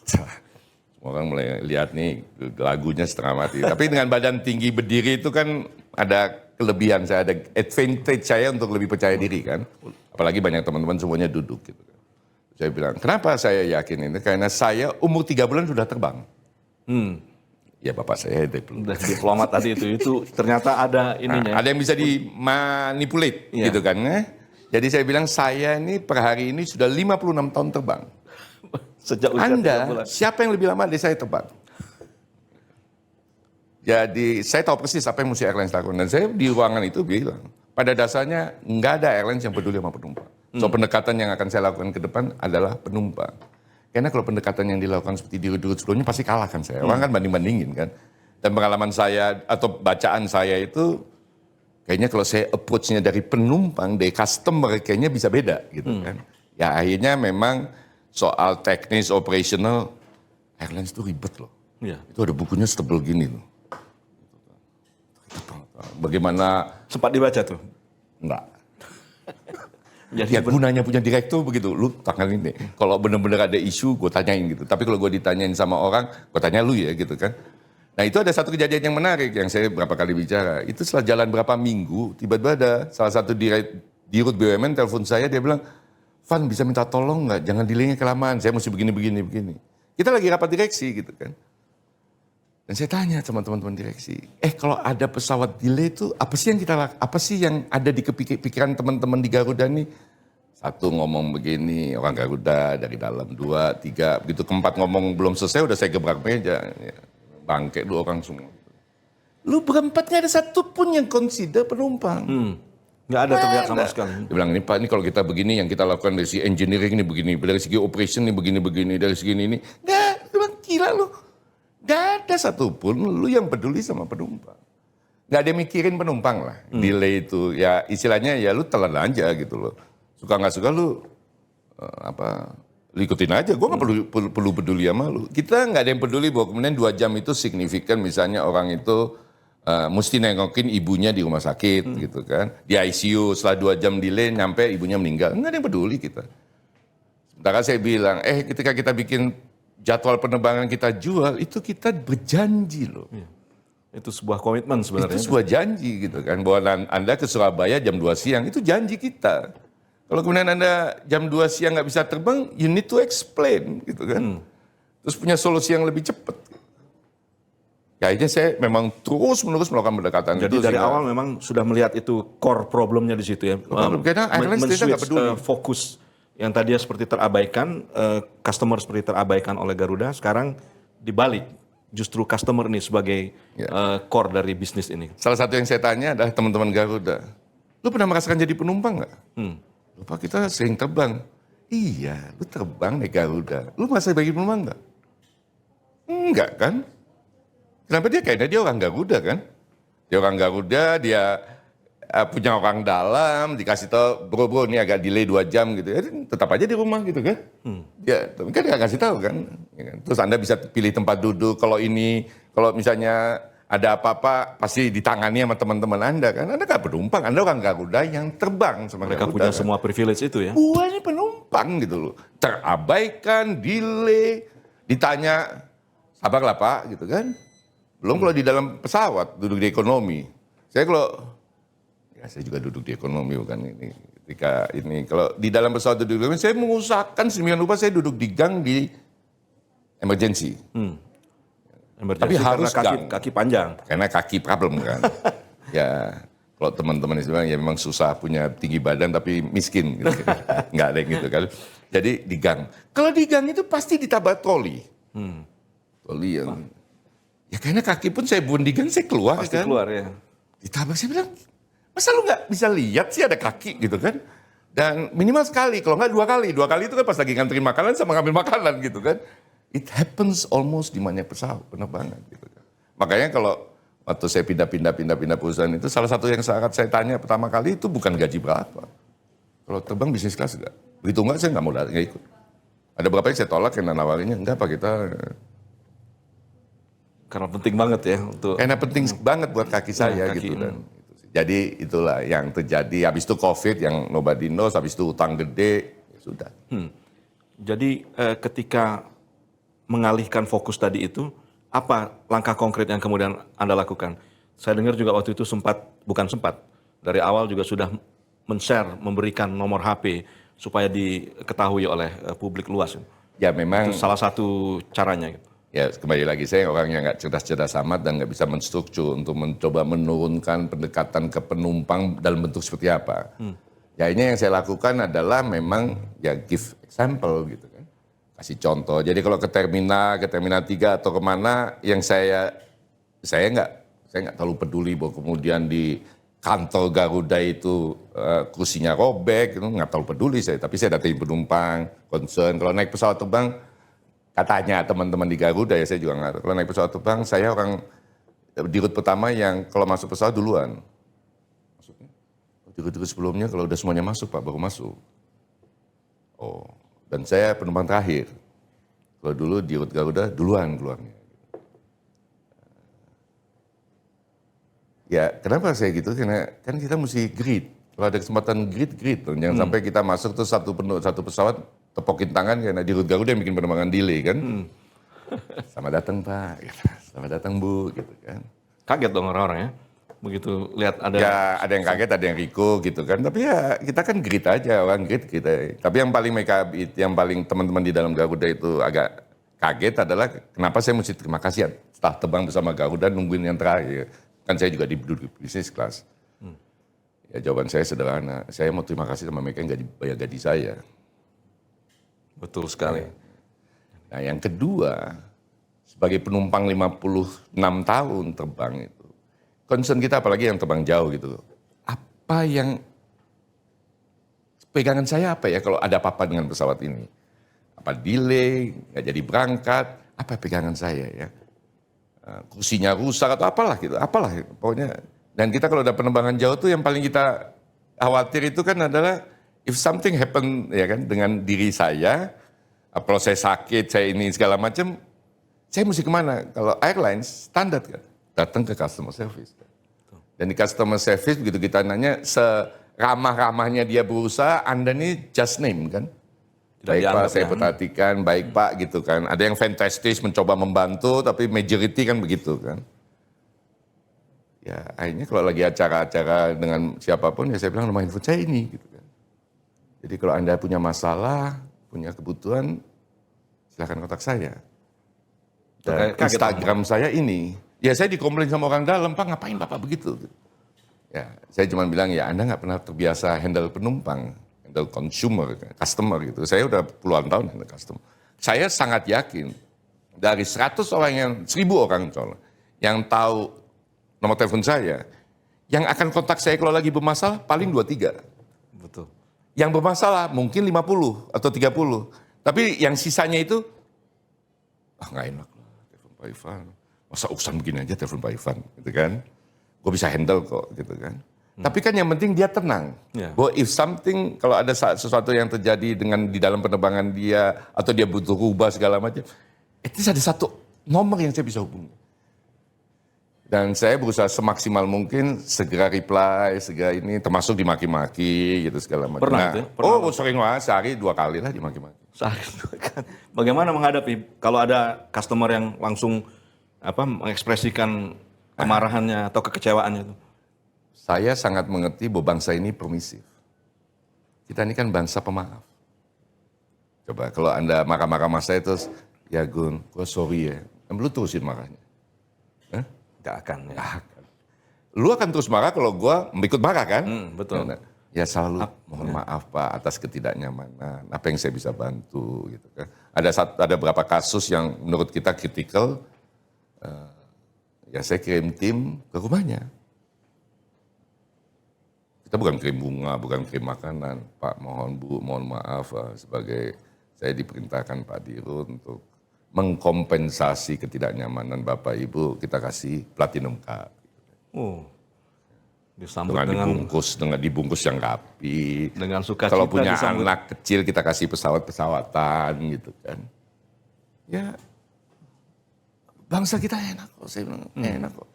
Semua orang mulai lihat nih lagunya setengah mati. Tapi dengan badan tinggi berdiri itu kan ada kelebihan saya, ada advantage saya untuk lebih percaya diri kan. Apalagi banyak teman-teman semuanya duduk gitu. Saya bilang, kenapa saya yakin ini? Karena saya umur 3 bulan sudah terbang. Ya bapak saya Diplomat tadi itu ternyata ada ininya. ada yang bisa dimanipulate gitu kan. Jadi saya bilang saya ini per hari ini sudah 56 tahun terbang. Sejak usia 3 bulan. Siapa yang lebih lama dari saya terbang? Jadi saya tahu persis apa yang mesti airlines lakukan. Dan saya di ruangan itu bilang, pada dasarnya nggak ada airlines yang peduli sama penumpang. So pendekatan yang akan saya lakukan ke depan adalah penumpang. Karena kalau pendekatan yang dilakukan seperti di rute sebelumnya pasti kalah kan saya. Orang kan banding-bandingin kan. Dan pengalaman saya atau bacaan saya itu kayaknya kalau saya approach-nya dari penumpang, dari customer kayaknya bisa beda gitu kan. Ya akhirnya memang soal teknis, operational, airlines itu ribet loh. Iya. Itu ada bukunya setebel gini loh. Bagaimana... Sempat dibaca tuh. Enggak. Jadi Ya gunanya punya direktur begitu, lu tangan ini. Kalau benar-benar ada isu, gue tanyain gitu. Tapi kalau gue ditanyain sama orang, gue tanya lu ya gitu kan. Nah itu ada satu kejadian yang menarik yang saya berapa kali bicara. Itu setelah jalan berapa minggu, tiba-tiba ada salah satu dirut BUMN telepon saya, dia bilang, Van bisa minta tolong nggak? Jangan delaynya kelamaan, saya mesti begini. Kita lagi rapat direksi gitu kan. Dan saya tanya sama teman-teman direksi, kalau ada pesawat delay itu apa sih yang ada di pikiran teman-teman di Garuda nih? Satu ngomong begini, orang Garuda dari dalam, 2, 3, begitu keempat ngomong belum selesai udah saya gebrak meja. Bangke 2 orang semua. Lu berempat nggak ada satu pun yang consider penumpang. nggak ada terlihat sama sekali. Dia bilang, ini Pak, ini kalau kita begini, yang kita lakukan dari segi engineering ini begini, dari segi operation ini begini, dari segi ini. Nggak, dia bilang, gila lu. Nggak ada satupun lu yang peduli sama penumpang. Nggak ada yang mikirin penumpang lah. Delay itu, ya istilahnya ya lu telan aja gitu loh. Suka nggak suka lu, lu ikutin aja. Gue nggak perlu peduli sama lu. Kita nggak ada yang peduli bahwa kemudian 2 jam itu signifikan, misalnya orang itu mesti nengokin ibunya di rumah sakit gitu kan. Di ICU setelah 2 jam delay nyampe ibunya meninggal. Nggak ada yang peduli kita. Sementara saya bilang, ketika kita bikin jadwal penerbangan kita jual, itu kita berjanji loh. Itu sebuah komitmen sebenarnya. Itu sebuah janji gitu kan. Bahwa Anda ke Surabaya jam 2 siang, itu janji kita. Kalau kemudian Anda jam 2 siang nggak bisa terbang, you need to explain gitu kan. Terus punya solusi yang lebih cepat. Ya akhirnya saya memang terus-menerus melakukan pendekatan Jadi itu. dari awal memang sudah melihat itu core problemnya di situ ya. Karena airlines ternyata nggak peduli. Fokus yang tadinya seperti terabaikan, customer seperti terabaikan oleh Garuda, sekarang dibalik. Justru customer ini sebagai core dari bisnis ini. Salah satu yang saya tanya adalah teman-teman Garuda. Lu pernah merasakan jadi penumpang nggak? Lupa kita sering terbang. Iya, lu terbang naik Garuda. Lu merasa bagi penumpang nggak? Enggak kan? Kenapa dia? Kayaknya dia orang Garuda kan? Dia orang Garuda, dia punya orang dalam, dikasih tau, bro ini agak delay 2 jam gitu. Ya, tetap aja di rumah gitu kan? Ya, tapi kan nggak kasih tahu kan? Ya kan? Terus Anda bisa pilih tempat duduk. Kalau misalnya ada apa-apa, pasti ditangani sama teman-teman Anda kan? Anda nggak penumpang, Anda orang Garuda yang terbang sama Mereka Garuda. punya Kan? semua privilege itu ya. Gua ini penumpang gitu loh. Terabaikan, delay, ditanya, sabarlah Pak gitu kan? Belum kalau di dalam pesawat, duduk di ekonomi. Saya juga duduk di ekonomi bukan ini. Ketika ini, kalau di dalam pesawat duduk di ekonomi, saya mengusahakan sedemikian rupa saya duduk di gang di emergency. Tapi harus karena kaki panjang. Karena kaki problem kan. Ya, kalau teman-teman itu bilang ya memang susah punya tinggi badan tapi miskin. Gitu. Nggak ada yang gitu kan. Jadi di gang. Kalau di gang itu pasti ditabrak troli. Troli yang... Ya karena kaki pun saya bundikan, saya keluar Pasti kan. keluar ya. Ditabrak, saya bilang, masa lu nggak bisa lihat sih ada kaki gitu kan. Dan minimal sekali, kalau nggak 2 kali. 2 kali itu kan pas lagi nganterin makanan sama ngambil makanan gitu kan. It happens almost di banyak pesawat, penerbangan gitu kan. Makanya kalau waktu saya pindah perusahaan itu, salah satu yang sangat saya tanya pertama kali itu bukan gaji berapa. Kalau terbang bisnis kelas enggak. Begitu enggak, saya nggak mau nggak ikut. Ada beberapa yang saya tolak karena nawarinnya, enggak Pak kita... Karena penting banget ya untuk... Karena penting banget buat kaki saya kaki gitu kan. Jadi itulah yang terjadi. Habis itu COVID yang nobody knows, habis itu utang gede, ya sudah. Jadi ketika mengalihkan fokus tadi itu, apa langkah konkret yang kemudian Anda lakukan? Saya dengar juga waktu itu dari awal juga sudah men-share, memberikan nomor HP supaya diketahui oleh publik luas. Ya memang... Itu salah satu caranya gitu. Ya kembali lagi, saya orang yang nggak cerdas-cerdas amat dan nggak bisa menstruktur untuk mencoba menurunkan pendekatan ke penumpang dalam bentuk seperti apa. Ya ini yang saya lakukan adalah memang ya give example gitu kan. Kasih contoh. Jadi kalau ke terminal 3 atau kemana yang saya nggak terlalu peduli bahwa kemudian di kantor Garuda itu kursinya robek, itu nggak terlalu peduli saya. Tapi saya datangin penumpang, concern. Kalau naik pesawat terbang, katanya teman-teman di Garuda ya saya juga nggak tahu. Kalau naik pesawat terbang, saya orang di rute pertama yang kalau masuk pesawat duluan. Maksudnya? Di rute sebelumnya kalau udah semuanya masuk Pak, baru masuk. Oh, dan saya penumpang terakhir. Kalau dulu di rute Garuda duluan keluarnya. Ya kenapa saya gitu? Karena kan kita mesti grid. Kalau ada kesempatan grid. Jangan sampai kita masuk tuh satu pesawat tepokin tangan karena di rute Garuda yang bikin penerbangan delay kan. Selamat datang Pak, selamat datang Bu, gitu kan. Kaget dong orang-orang ya, begitu lihat ada. Ya ada yang kaget, ada yang riko gitu kan. Tapi ya kita kan grit aja, orang grit kita. Tapi yang paling teman-teman di dalam Garuda itu agak kaget adalah kenapa saya mesti terima kasih ya setelah terbang bersama Garuda nungguin yang terakhir. Kan saya juga duduk di bisnis kelas. Ya jawaban saya sederhana, saya mau terima kasih sama mereka yang nggak dibayar gaji saya. Betul sekali. Nah yang kedua, sebagai penumpang 56 tahun terbang itu, concern kita apalagi yang terbang jauh gitu. Apa yang, pegangan saya apa ya kalau ada apa-apa dengan pesawat ini? Apa delay, nggak jadi berangkat, apa pegangan saya ya? Kursinya rusak atau apalah gitu, pokoknya. Dan kita kalau ada penerbangan jauh tuh yang paling kita khawatir itu kan adalah if something happen ya kan dengan diri saya, proses sakit saya ini segala macam, saya mesti kemana? Kalau airlines standar kan, datang ke customer service. Dan di customer service begitu kita nanya, seramah-ramahnya dia berusaha, Anda nih just name kan. Baik Pak, saya perhatikan, baik Pak gitu kan. Ada yang fantastis mencoba membantu, tapi majority kan begitu kan. Ya akhirnya kalau lagi acara-acara dengan siapapun, ya saya bilang nomor handphone saya ini gitu kan. Jadi kalau Anda punya masalah, punya kebutuhan, silakan kontak saya. Dan Instagram saya ini. Ya saya dikomplain sama orang dalam, Pak ngapain Bapak begitu? Ya, saya cuma bilang ya Anda nggak pernah terbiasa handle penumpang, handle consumer, customer gitu. Saya udah puluhan tahun handle customer. Saya sangat yakin dari 100 orang yang 1000 orang yang tahu nomor telepon saya, yang akan kontak saya kalau lagi bermasalah paling 2-3. Betul. Yang bermasalah mungkin 50 atau 30. Tapi yang sisanya itu, nggak enak lah telepon Pak Ivan. Masa urusan begini aja telepon Pak Ivan, gitu kan. Gue bisa handle kok, gitu kan. Tapi kan yang penting dia tenang. Bahwa if something, kalau ada sesuatu yang terjadi di dalam penerbangan dia, atau dia butuh rubah segala macam, itu ada satu nomor yang saya bisa hubungi. Dan saya berusaha semaksimal mungkin segera reply, segera ini, termasuk dimaki-maki gitu segala macam. Pernah itu ya? Pernah. Sering banget, sehari 2 kali lah dimaki-maki. Sehari 2 kali. Bagaimana menghadapi kalau ada customer yang langsung mengekspresikan kemarahannya atau kekecewaannya itu? Saya sangat mengerti bahwa bangsa ini permisif. Kita ini kan bangsa pemaaf. Coba kalau Anda marah-marah sama saya terus, ya Gun, gue sorry ya. Lu terusin marahnya. Gak akan. Ya. Gak akan. Lu akan terus marah kalau gue ikut marah kan? Betul. Ya selalu mohon maaf Pak atas ketidaknyamanan. Apa yang saya bisa bantu gitu kan? Ada beberapa kasus yang menurut kita kritikal. Ya saya kirim tim ke rumahnya. Kita bukan kirim bunga, bukan kirim makanan. Pak mohon Bu, mohon maaf sebagai saya diperintahkan Pak Dirut untuk mengkompensasi ketidaknyamanan Bapak Ibu, kita kasih platinum card. Disambut dengan dibungkus yang rapi. Dengan sukacita. Kalau punya disambut. anak kecil kita kasih pesawat-pesawatan gitu kan. Ya bangsa kita enak kok, saya bilang enak kok.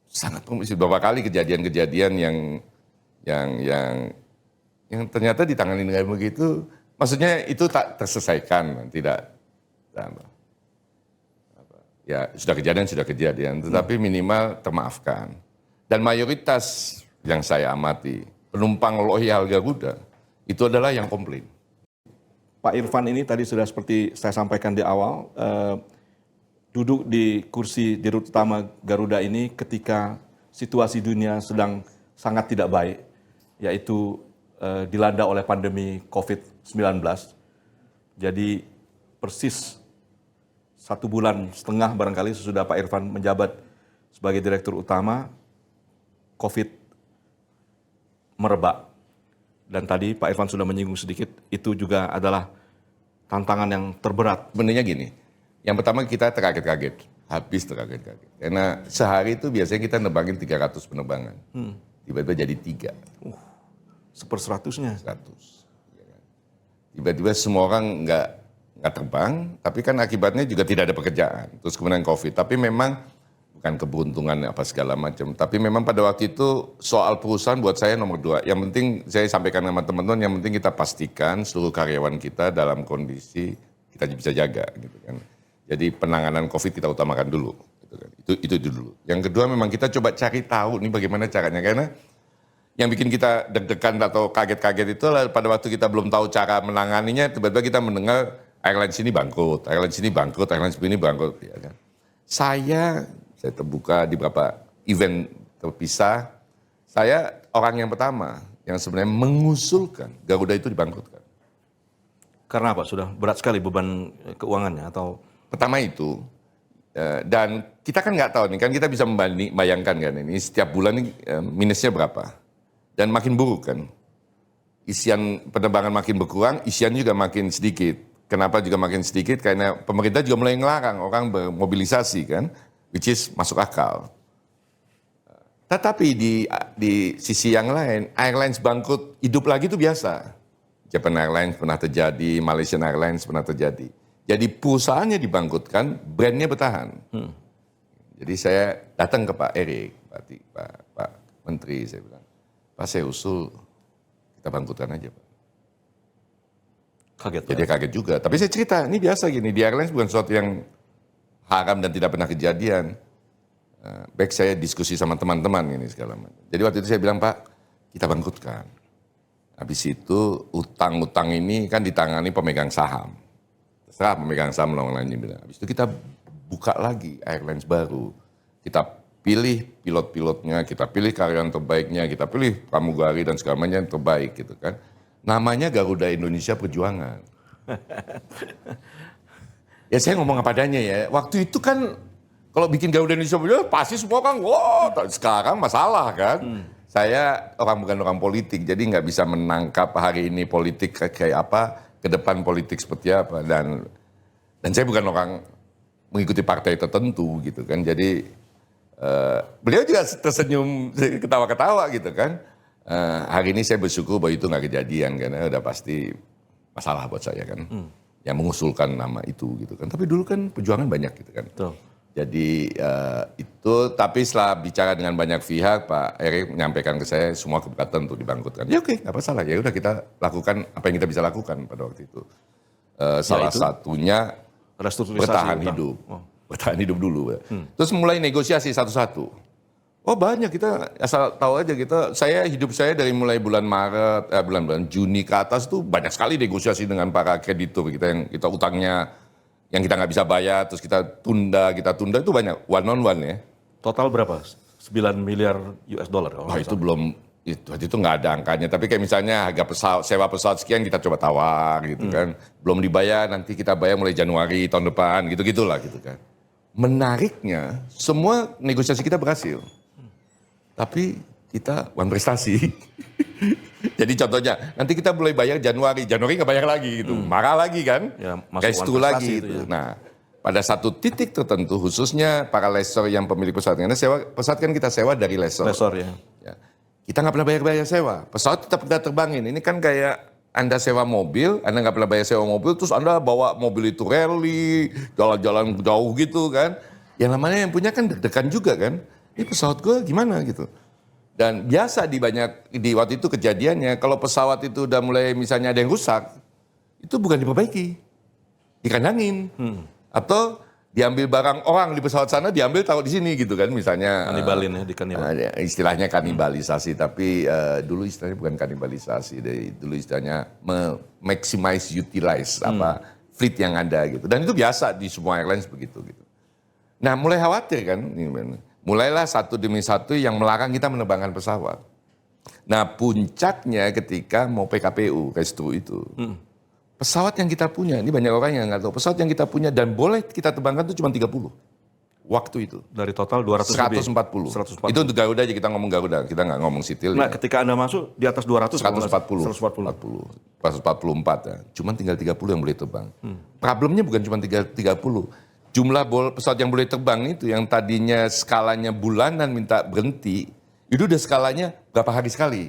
Sangat permisif. Beberapa kali kejadian-kejadian yang ternyata ditangani dengan begitu, maksudnya itu tak terselesaikan, tidak. Ya sudah kejadian, tetapi minimal termaafkan. Dan mayoritas yang saya amati, penumpang loyal Garuda, itu adalah yang komplain. Pak Irfan ini tadi sudah seperti saya sampaikan di awal, duduk di kursi dirut utama Garuda ini ketika situasi dunia sedang sangat tidak baik, yaitu dilanda oleh pandemi COVID-19. Jadi persis 1,5 bulan barangkali sesudah Pak Irfan menjabat sebagai direktur utama, COVID merebak. Dan tadi Pak Irfan sudah menyinggung sedikit, itu juga adalah tantangan yang terberat. Sebenarnya gini, yang pertama kita terkaget-kaget, habis terkaget-kaget. Karena sehari itu biasanya kita nebangin 300 penerbangan. Tiba-tiba jadi 3. 1/100-nya. 100. Tiba-tiba semua orang nggak terbang, tapi kan akibatnya juga tidak ada pekerjaan. Terus kemudian COVID. Tapi memang bukan keberuntungan apa segala macam. Tapi memang pada waktu itu soal perusahaan buat saya nomor 2. Yang penting saya sampaikan sama teman-teman, yang penting kita pastikan seluruh karyawan kita dalam kondisi kita bisa jaga gitu kan. Jadi penanganan COVID kita utamakan dulu. Gitu kan. Itu dulu. Yang kedua memang kita coba cari tahu nih bagaimana caranya. Karena yang bikin kita deg-degan atau kaget-kaget itu pada waktu kita belum tahu cara menanganinya, tiba-tiba kita mendengar airlines ini bangkrut, airlines ini bangkrut. Ya kan. Saya terbuka di beberapa event terpisah, saya orang yang pertama yang sebenarnya mengusulkan Garuda itu dibangkrutkan. Karena apa? Sudah berat sekali beban keuangannya atau? Pertama itu, dan kita kan nggak tahu nih, kan kita bisa membayangkan kan ini setiap bulan ini minusnya berapa. Dan makin buruk kan. Isian penerbangan makin berkurang, isian juga makin sedikit. Kenapa juga makin sedikit? Karena pemerintah juga mulai ngelarang orang bermobilisasi kan, which is masuk akal. Tetapi di sisi yang lain, airlines bangkrut hidup lagi itu biasa. Japan Airlines pernah terjadi, Malaysian Airlines pernah terjadi. Jadi perusahaannya dibangkrutkan, brandnya bertahan. Jadi saya datang ke Pak Erik, Pak Menteri, saya bilang, Pak saya usul kita bangkrutkan aja Pak. Kaget. Jadi kaget juga. Tapi saya cerita, ini biasa gini, di airlines bukan sesuatu yang haram dan tidak pernah kejadian. Baik saya diskusi sama teman-teman ini segala macam. Jadi waktu itu saya bilang, Pak, kita bangkrutkan. Habis itu utang-utang ini kan ditangani pemegang saham. Terserah pemegang saham lain bilang. Habis itu kita buka lagi airlines baru. Kita pilih pilot-pilotnya, kita pilih karyawan terbaiknya, kita pilih pramugari dan segala macam yang terbaik gitu kan. Namanya Garuda Indonesia Perjuangan. Ya saya ngomong apa adanya ya. Waktu itu kan kalau bikin Garuda Indonesia Perjuangan pasti semua kan, wah sekarang masalah kan. Saya bukan orang politik, jadi nggak bisa menangkap hari ini politik kayak apa, ke depan politik seperti apa. Dan saya bukan orang mengikuti partai tertentu gitu kan. Jadi beliau juga tersenyum, ketawa-ketawa gitu kan. Hari ini saya bersyukur bahwa itu nggak kejadian karena udah pasti masalah buat saya kan. Yang mengusulkan nama itu gitu kan. Tapi dulu kan perjuangan banyak gitu kan. Betul. Jadi itu, tapi setelah bicara dengan banyak pihak, Pak Erik menyampaikan ke saya semua keberatan untuk dibangkrutkan. Ya oke, nggak masalah. Ya udah kita lakukan apa yang kita bisa lakukan pada waktu itu. Salah satunya bertahan hidup. Bertahan hidup dulu. Terus mulai negosiasi satu-satu. Oh banyak, kita asal tahu aja hidup saya dari mulai bulan Maret, bulan Juni ke atas tuh banyak sekali negosiasi dengan para kreditur kita yang kita utangnya, yang kita nggak bisa bayar, terus kita tunda itu banyak, one on one ya. Total berapa? 9 miliar US dollar. Wah itu belum, itu nggak ada angkanya, tapi kayak misalnya harga pesawat, sewa pesawat sekian kita coba tawar gitu kan. Belum dibayar, nanti kita bayar mulai Januari tahun depan, gitu-gitulah gitu kan. Menariknya, semua negosiasi kita berhasil. Tapi kita one prestasi. Jadi contohnya, nanti kita mulai bayar Januari nggak bayar lagi gitu, marah lagi kan, Ya, restu lagi itu. Ya. Nah, pada satu titik tertentu, khususnya para lessor yang pemilik pesawat, karena pesawat kan kita sewa dari lessor. Lessor ya. Ya. Kita nggak pernah bayar sewa, pesawat tetap kita terbangin. Ini kan kayak Anda sewa mobil, Anda nggak pernah bayar sewa mobil, terus Anda bawa mobil itu rally, jalan-jalan jauh gitu kan. Yang namanya yang punya kan deg-degan juga kan, ini pesawat gue gimana gitu. Dan biasa di waktu itu kejadiannya, kalau pesawat itu udah mulai misalnya ada yang rusak, itu bukan diperbaiki, dikandangin. Atau diambil barang orang di pesawat sana, diambil taruh di sini gitu kan, misalnya. Kanibalin ya, dikanibal. Istilahnya kanibalisasi, tapi dulu istilahnya bukan kanibalisasi, dulu istilahnya maximize utilize fleet yang ada gitu. Dan itu biasa di semua airlines begitu gitu. Nah mulai khawatir kan, mulailah satu demi satu yang melarang kita menerbangkan pesawat. Nah puncaknya ketika mau PKPU, restu itu. Pesawat yang kita punya, ini banyak orang yang nggak tahu, pesawat yang kita punya dan boleh kita terbangkan itu cuma 30. Waktu itu. Dari total 200 140. 140. Itu untuk Garuda aja, kita ngomong Garuda, kita nggak ngomong Sitil. Nah ketika Anda masuk di atas 200. 144 ya. Cuma tinggal 30 yang boleh terbang. Problemnya bukan cuma 30. Jumlah pesawat yang boleh terbang itu yang tadinya skalanya bulanan minta berhenti, itu udah skalanya berapa hari sekali.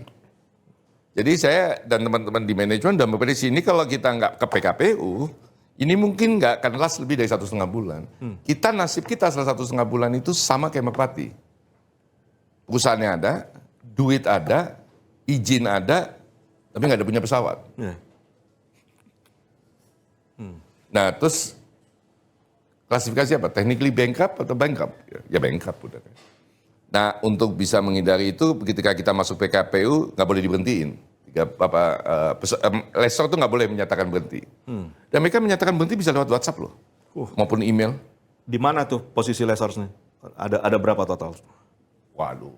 Jadi saya dan teman-teman di manajemen dan memprediksi ini kalau kita nggak ke PKPU, ini mungkin nggak akan last lebih dari 1,5 bulan. Nasib kita selama 1,5 bulan itu sama kayak Merpati. Perusahaannya ada, duit ada, izin ada, tapi nggak ada punya pesawat. Nah terus klasifikasi apa? Technically bankrupt atau bankrupt? Ya bankrupt udah. Nah untuk bisa menghindari itu, ketika kita masuk PKPU nggak boleh diberhentiin. Lessor tuh nggak boleh menyatakan berhenti. Dan mereka menyatakan berhenti bisa lewat WhatsApp loh, maupun email. Di mana tuh posisi lessorsnya? Ada berapa total? Waduh,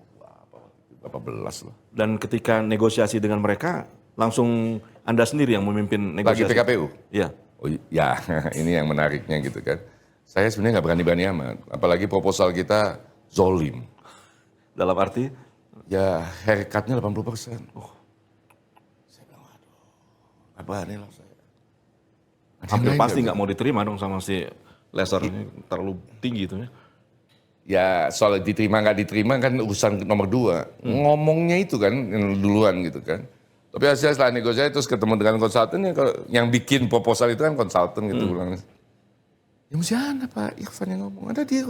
berapa belas loh. Dan ketika negosiasi dengan mereka, langsung Anda sendiri yang memimpin negosiasi? Bagi PKPU? Iya. Oh ya, ini yang menariknya gitu kan. Saya sebenarnya nggak berani-berani amat, apalagi proposal kita zolim. Dalam arti? Ya haircutnya 80%. Saya bilang, aduh, apa nih lah saya. Hampir pasti nggak mau diterima dong sama si lessor ini, terlalu tinggi itu ya. Ya soal diterima nggak diterima kan urusan nomor 2. Ngomongnya itu kan duluan gitu kan. Tapi hasilnya setelah negosiasi terus ketemu dengan konsultan, yang bikin proposal itu kan konsultan gitu. Bilang, ya mesti ada Pak Irfan yang ngomong, ada dia.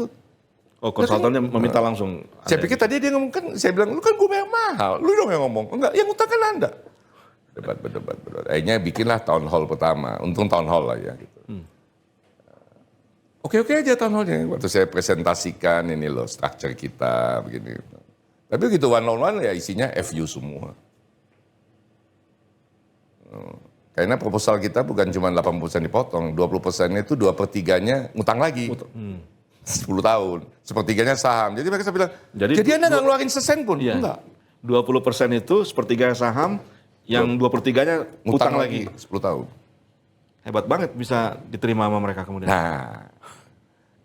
Oh konsultannya meminta langsung. Saya pikir tadi dia ngomong kan, saya bilang lu kan gue bayar mahal, lu dong yang ngomong. Enggak, yang utang kan Anda. Berdebat. Akhirnya bikinlah town hall pertama, untung town hall lah ya. Gitu. Oke aja town hallnya, waktu saya presentasikan ini loh structure kita begini. Tapi begitu one on one ya isinya FU semua. Karena proposal kita bukan cuma 80% dipotong, 20%-nya itu 2/3-nya ngutang lagi. 10 tahun. Sepertiganya saham. Jadi mereka bilang, Jadi jadi Anda nggak ngeluarin sesen pun? Iya. Enggak. 20% itu sepertiga saham, yang 2/3-nya utang lagi. 10 tahun. Hebat banget bisa diterima sama mereka kemudian. Nah,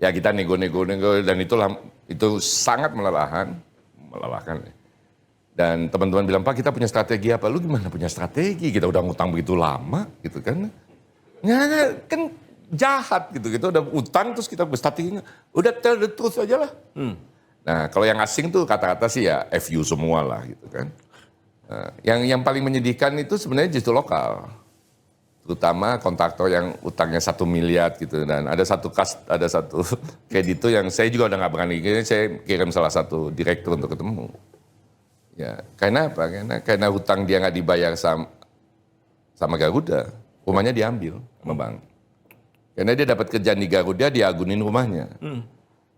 ya kita nego-nego dan itu sangat melelahkan. Dan teman-teman bilang, Pak kita punya strategi apa? Lu gimana punya strategi? Kita udah ngutang begitu lama gitu kan. Nggak, kan jahat gitu. Kita udah utang terus kita berstrateginya. Udah tell the truth aja lah. Nah kalau yang asing tuh kata-kata sih ya FU semua lah gitu kan. Nah, yang paling menyedihkan itu sebenarnya justru lokal. Terutama kontraktor yang utangnya 1 miliar gitu. Dan ada satu kreditur yang saya juga udah nggak berani. Saya kirim salah satu direktur untuk ketemu. Ya, karena apa? Karena hutang dia nggak dibayar sama Garuda, rumahnya diambil sama bank. Karena dia dapat kerjaan di Garuda, diagunin rumahnya.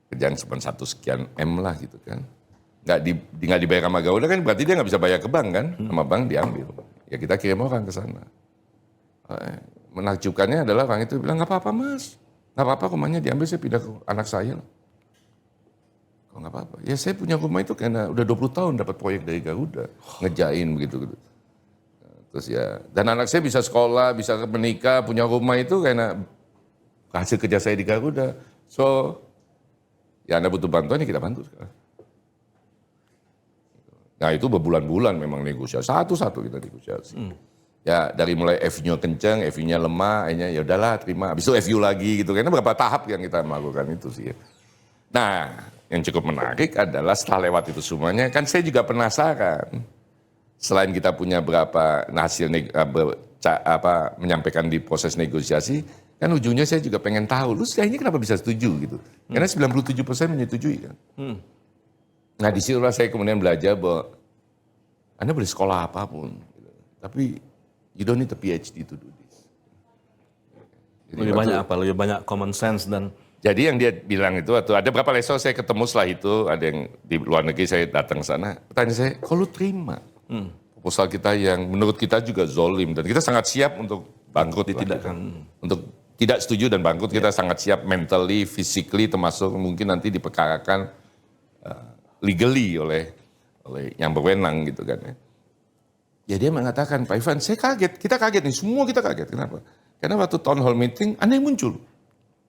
Kerjaan cuma 1 sekian M lah gitu kan. Nggak dibayar sama Garuda kan berarti dia nggak bisa bayar ke bank kan. Sama bank diambil. Ya kita kirim orang ke sana. Menakjubkannya adalah orang itu bilang, nggak apa-apa mas. Nggak apa-apa rumahnya diambil, saya pindah ke anak saya lah. Kok nggak apa-apa? Ya saya punya rumah itu karena udah 20 tahun dapat proyek dari Garuda. Ngejain begitu. Terus ya, dan anak saya bisa sekolah, bisa menikah, punya rumah itu karena hasil kerja saya di Garuda. So, ya Anda butuh bantuan, ya kita bantu sekarang. Nah itu berbulan-bulan memang negosiasi, satu-satu kita negosiasi. Ya dari mulai FU-nya kenceng, FU-nya lemah, akhirnya ya udahlah terima. Habis itu FU lagi gitu, karena berapa tahap yang kita melakukan itu sih. Nah yang cukup menarik adalah setelah lewat itu semuanya, kan saya juga penasaran. Selain kita punya berapa hasil menyampaikan di proses negosiasi, kan ujungnya saya juga pengen tahu, lu ini kenapa bisa setuju gitu. Karena 97% menyetujui kan. Nah disitulah saya kemudian belajar bahwa Anda boleh sekolah apapun, gitu. Tapi you don't need a PhD to do this. Jadi Lebih banyak common sense dan... Jadi yang dia bilang itu, atau ada berapa lesson saya ketemu setelah itu, ada yang di luar negeri saya datang ke sana, pertanyaan saya, kok lu terima proposal kita yang menurut kita juga zolim, dan kita sangat siap untuk bangkrut. Untuk tidak setuju dan bangkrut, kita sangat siap mentally, physically, termasuk mungkin nanti diperkarakan legally oleh yang berwenang gitu kan ya. Ya dia mengatakan, Pak Ivan, saya kaget, kita kaget nih, semua kita kaget. Kenapa? Karena waktu town hall meeting, Anda yang muncul.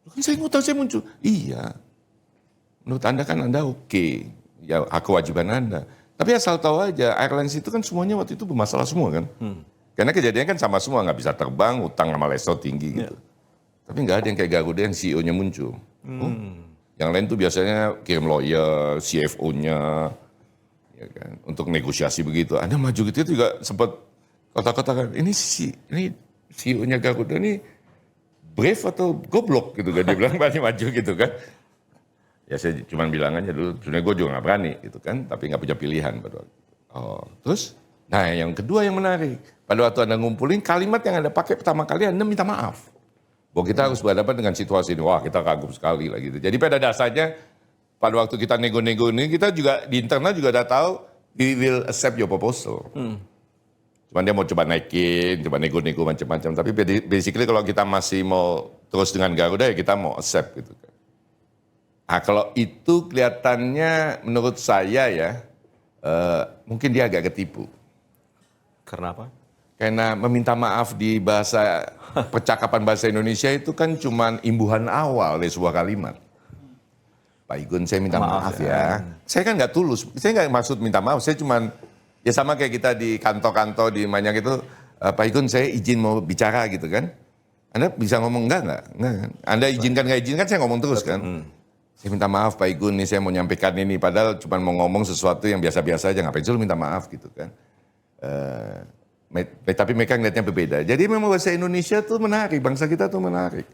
Kan saya ngutang, saya muncul. Iya. Menurut Anda kan Anda oke. Ya hak kewajiban Anda. Tapi asal tahu aja, airlines itu kan semuanya waktu itu bermasalah semua kan. Karena kejadiannya kan sama semua, nggak bisa terbang, utang sama leso tinggi gitu. Tapi nggak ada yang kayak Garuda yang CEO-nya muncul. Yang lain tuh biasanya kirim lawyer, CFO-nya, ya kan, untuk negosiasi begitu. Anda maju gitu juga sempat kata-katakan, ini CEO-nya Garuda ini brave atau goblok gitu kan, dia bilang berani maju gitu kan. Ya saya cuma bilang aja dulu, sebenarnya gue juga nggak berani gitu kan, tapi nggak punya pilihan pada waktu. Terus, nah yang kedua yang menarik, pada waktu Anda ngumpulin kalimat yang Anda pakai pertama kali, Anda minta maaf. Bahwa kita harus berhadapan dengan situasi ini, wah kita kagum sekali lah gitu. Jadi pada dasarnya, pada waktu kita nego-nego ini, kita juga di internal juga udah tahu, we will accept your proposal. Cuman dia mau coba naikin, coba nego-nego macam-macam. Tapi basically kalau kita masih mau terus dengan Garuda, ya kita mau accept gitu kan. Nah kalau itu kelihatannya menurut saya ya, mungkin dia agak ketipu. Karena apa? Karena meminta maaf di percakapan bahasa Indonesia itu kan cuma imbuhan awal dari sebuah kalimat. Pak Igun, saya minta maaf ya. Saya kan nggak tulus, saya nggak maksud minta maaf, saya cuma, ya sama kayak kita di kantor-kantor di banyak itu, Pak Igun saya izin mau bicara gitu kan. Anda bisa ngomong enggak? Anda izinkan nggak izinkan, saya ngomong terus kan. Saya minta maaf Pak Igun, nih saya mau nyampaikan ini, padahal cuma mau ngomong sesuatu yang biasa-biasa aja, ngapain sih lu minta maaf gitu kan. Tapi mereka ngeliatnya berbeda. Jadi memang bahasa Indonesia tuh menarik, bangsa kita tuh menarik.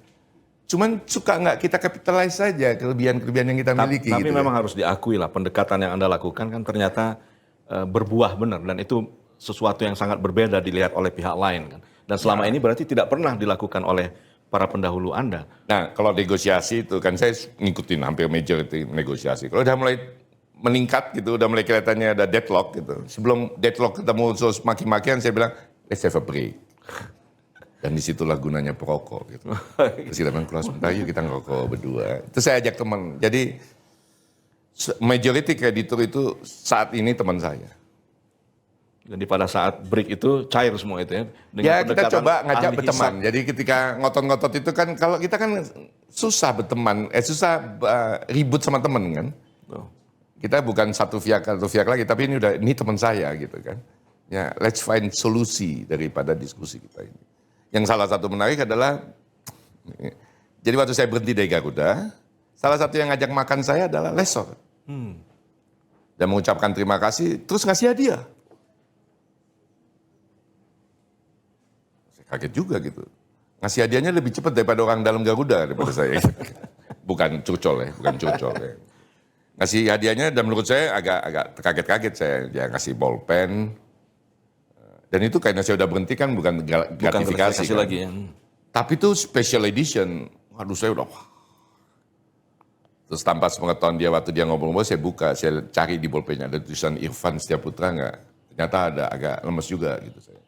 Cuman suka nggak kita capitalize saja kelebihan-kelebihan yang kita miliki. Tapi gitu memang harus diakui lah, pendekatan yang Anda lakukan kan ternyata berbuah benar. Dan itu sesuatu yang sangat berbeda dilihat oleh pihak lain kan. Dan selama ini berarti tidak pernah dilakukan oleh para pendahulu Anda. Nah kalau negosiasi itu kan saya ngikutin hampir majority negosiasi. Kalau udah mulai meningkat gitu, udah mulai kelihatannya ada deadlock gitu. Sebelum deadlock ketemu terus maki-makian, saya bilang, let's have a break. Dan disitulah gunanya perokok gitu. Terus kita bilang keluar sebentar yuk kita ngerokok berdua. Terus saya ajak teman. Jadi majority kreditur itu saat ini teman saya. Jadi pada saat break itu cair semua itu ya? Ya kita coba ngajak ahli berteman. hisab. Jadi ketika ngotot-ngotot itu kan kalau kita kan susah berteman, susah ribut sama teman kan. Tuh. Kita bukan satu pihak lagi, tapi ini teman saya gitu kan. Ya, let's find solusi daripada diskusi kita ini. Yang salah satu menarik adalah, jadi waktu saya berhenti dari Garuda, salah satu yang ngajak makan saya adalah lessor. Dan mengucapkan terima kasih, terus ngasih hadiah. Saya kaget juga gitu. Ngasih hadiahnya lebih cepat daripada orang dalam Garuda daripada saya. Bukan curcol ya. Ngasih hadiahnya dan menurut saya agak kaget-kaget saya. Dia ngasih bolpen. Dan itu karena saya udah berhenti kan bukan gratifikasi kan. lagi ya. Tapi itu special edition. Waduh saya udah wah. Terus tanpa sepengetahuan dia waktu dia ngobrol-ngobrol saya buka. Saya cari di bolpennya ada tulisan Irfan Setiaputra nggak. Ternyata ada, agak lemes juga gitu saya.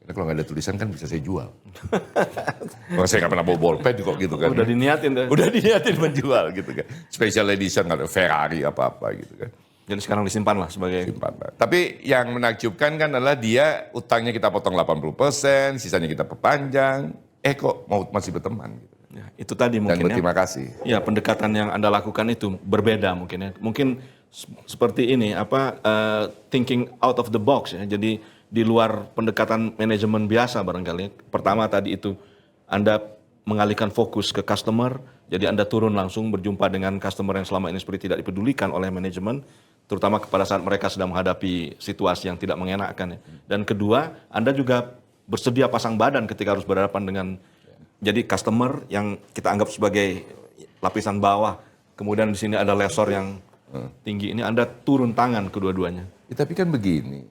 Karena kalau nggak ada tulisan kan bisa saya jual. Kalau saya nggak pernah bawa bolpen kok gitu kan. Udah diniatin tuh. Udah diniatin menjual gitu kan. Special edition ada Ferrari apa-apa gitu kan. Jadi sekarang disimpan lah sebagai... Simpan. Tapi yang menakjubkan kan adalah dia utangnya kita potong 80%, sisanya kita perpanjang. Kok mau masih berteman gitu. Ya, itu tadi Dan mungkin berterima kasih. Ya pendekatan yang Anda lakukan itu berbeda mungkin ya. Mungkin seperti ini thinking out of the box ya. Jadi di luar pendekatan manajemen biasa barangkali. Pertama tadi itu Anda mengalihkan fokus ke customer. Jadi Anda turun langsung berjumpa dengan customer yang selama ini seperti tidak dipedulikan oleh manajemen, terutama pada saat mereka sedang menghadapi situasi yang tidak mengenakan ya. Dan kedua, Anda juga bersedia pasang badan ketika harus berhadapan dengan jadi customer yang kita anggap sebagai lapisan bawah. Kemudian di sini ada lessor yang tinggi. Ini Anda turun tangan kedua-duanya. Ya, tapi kan begini,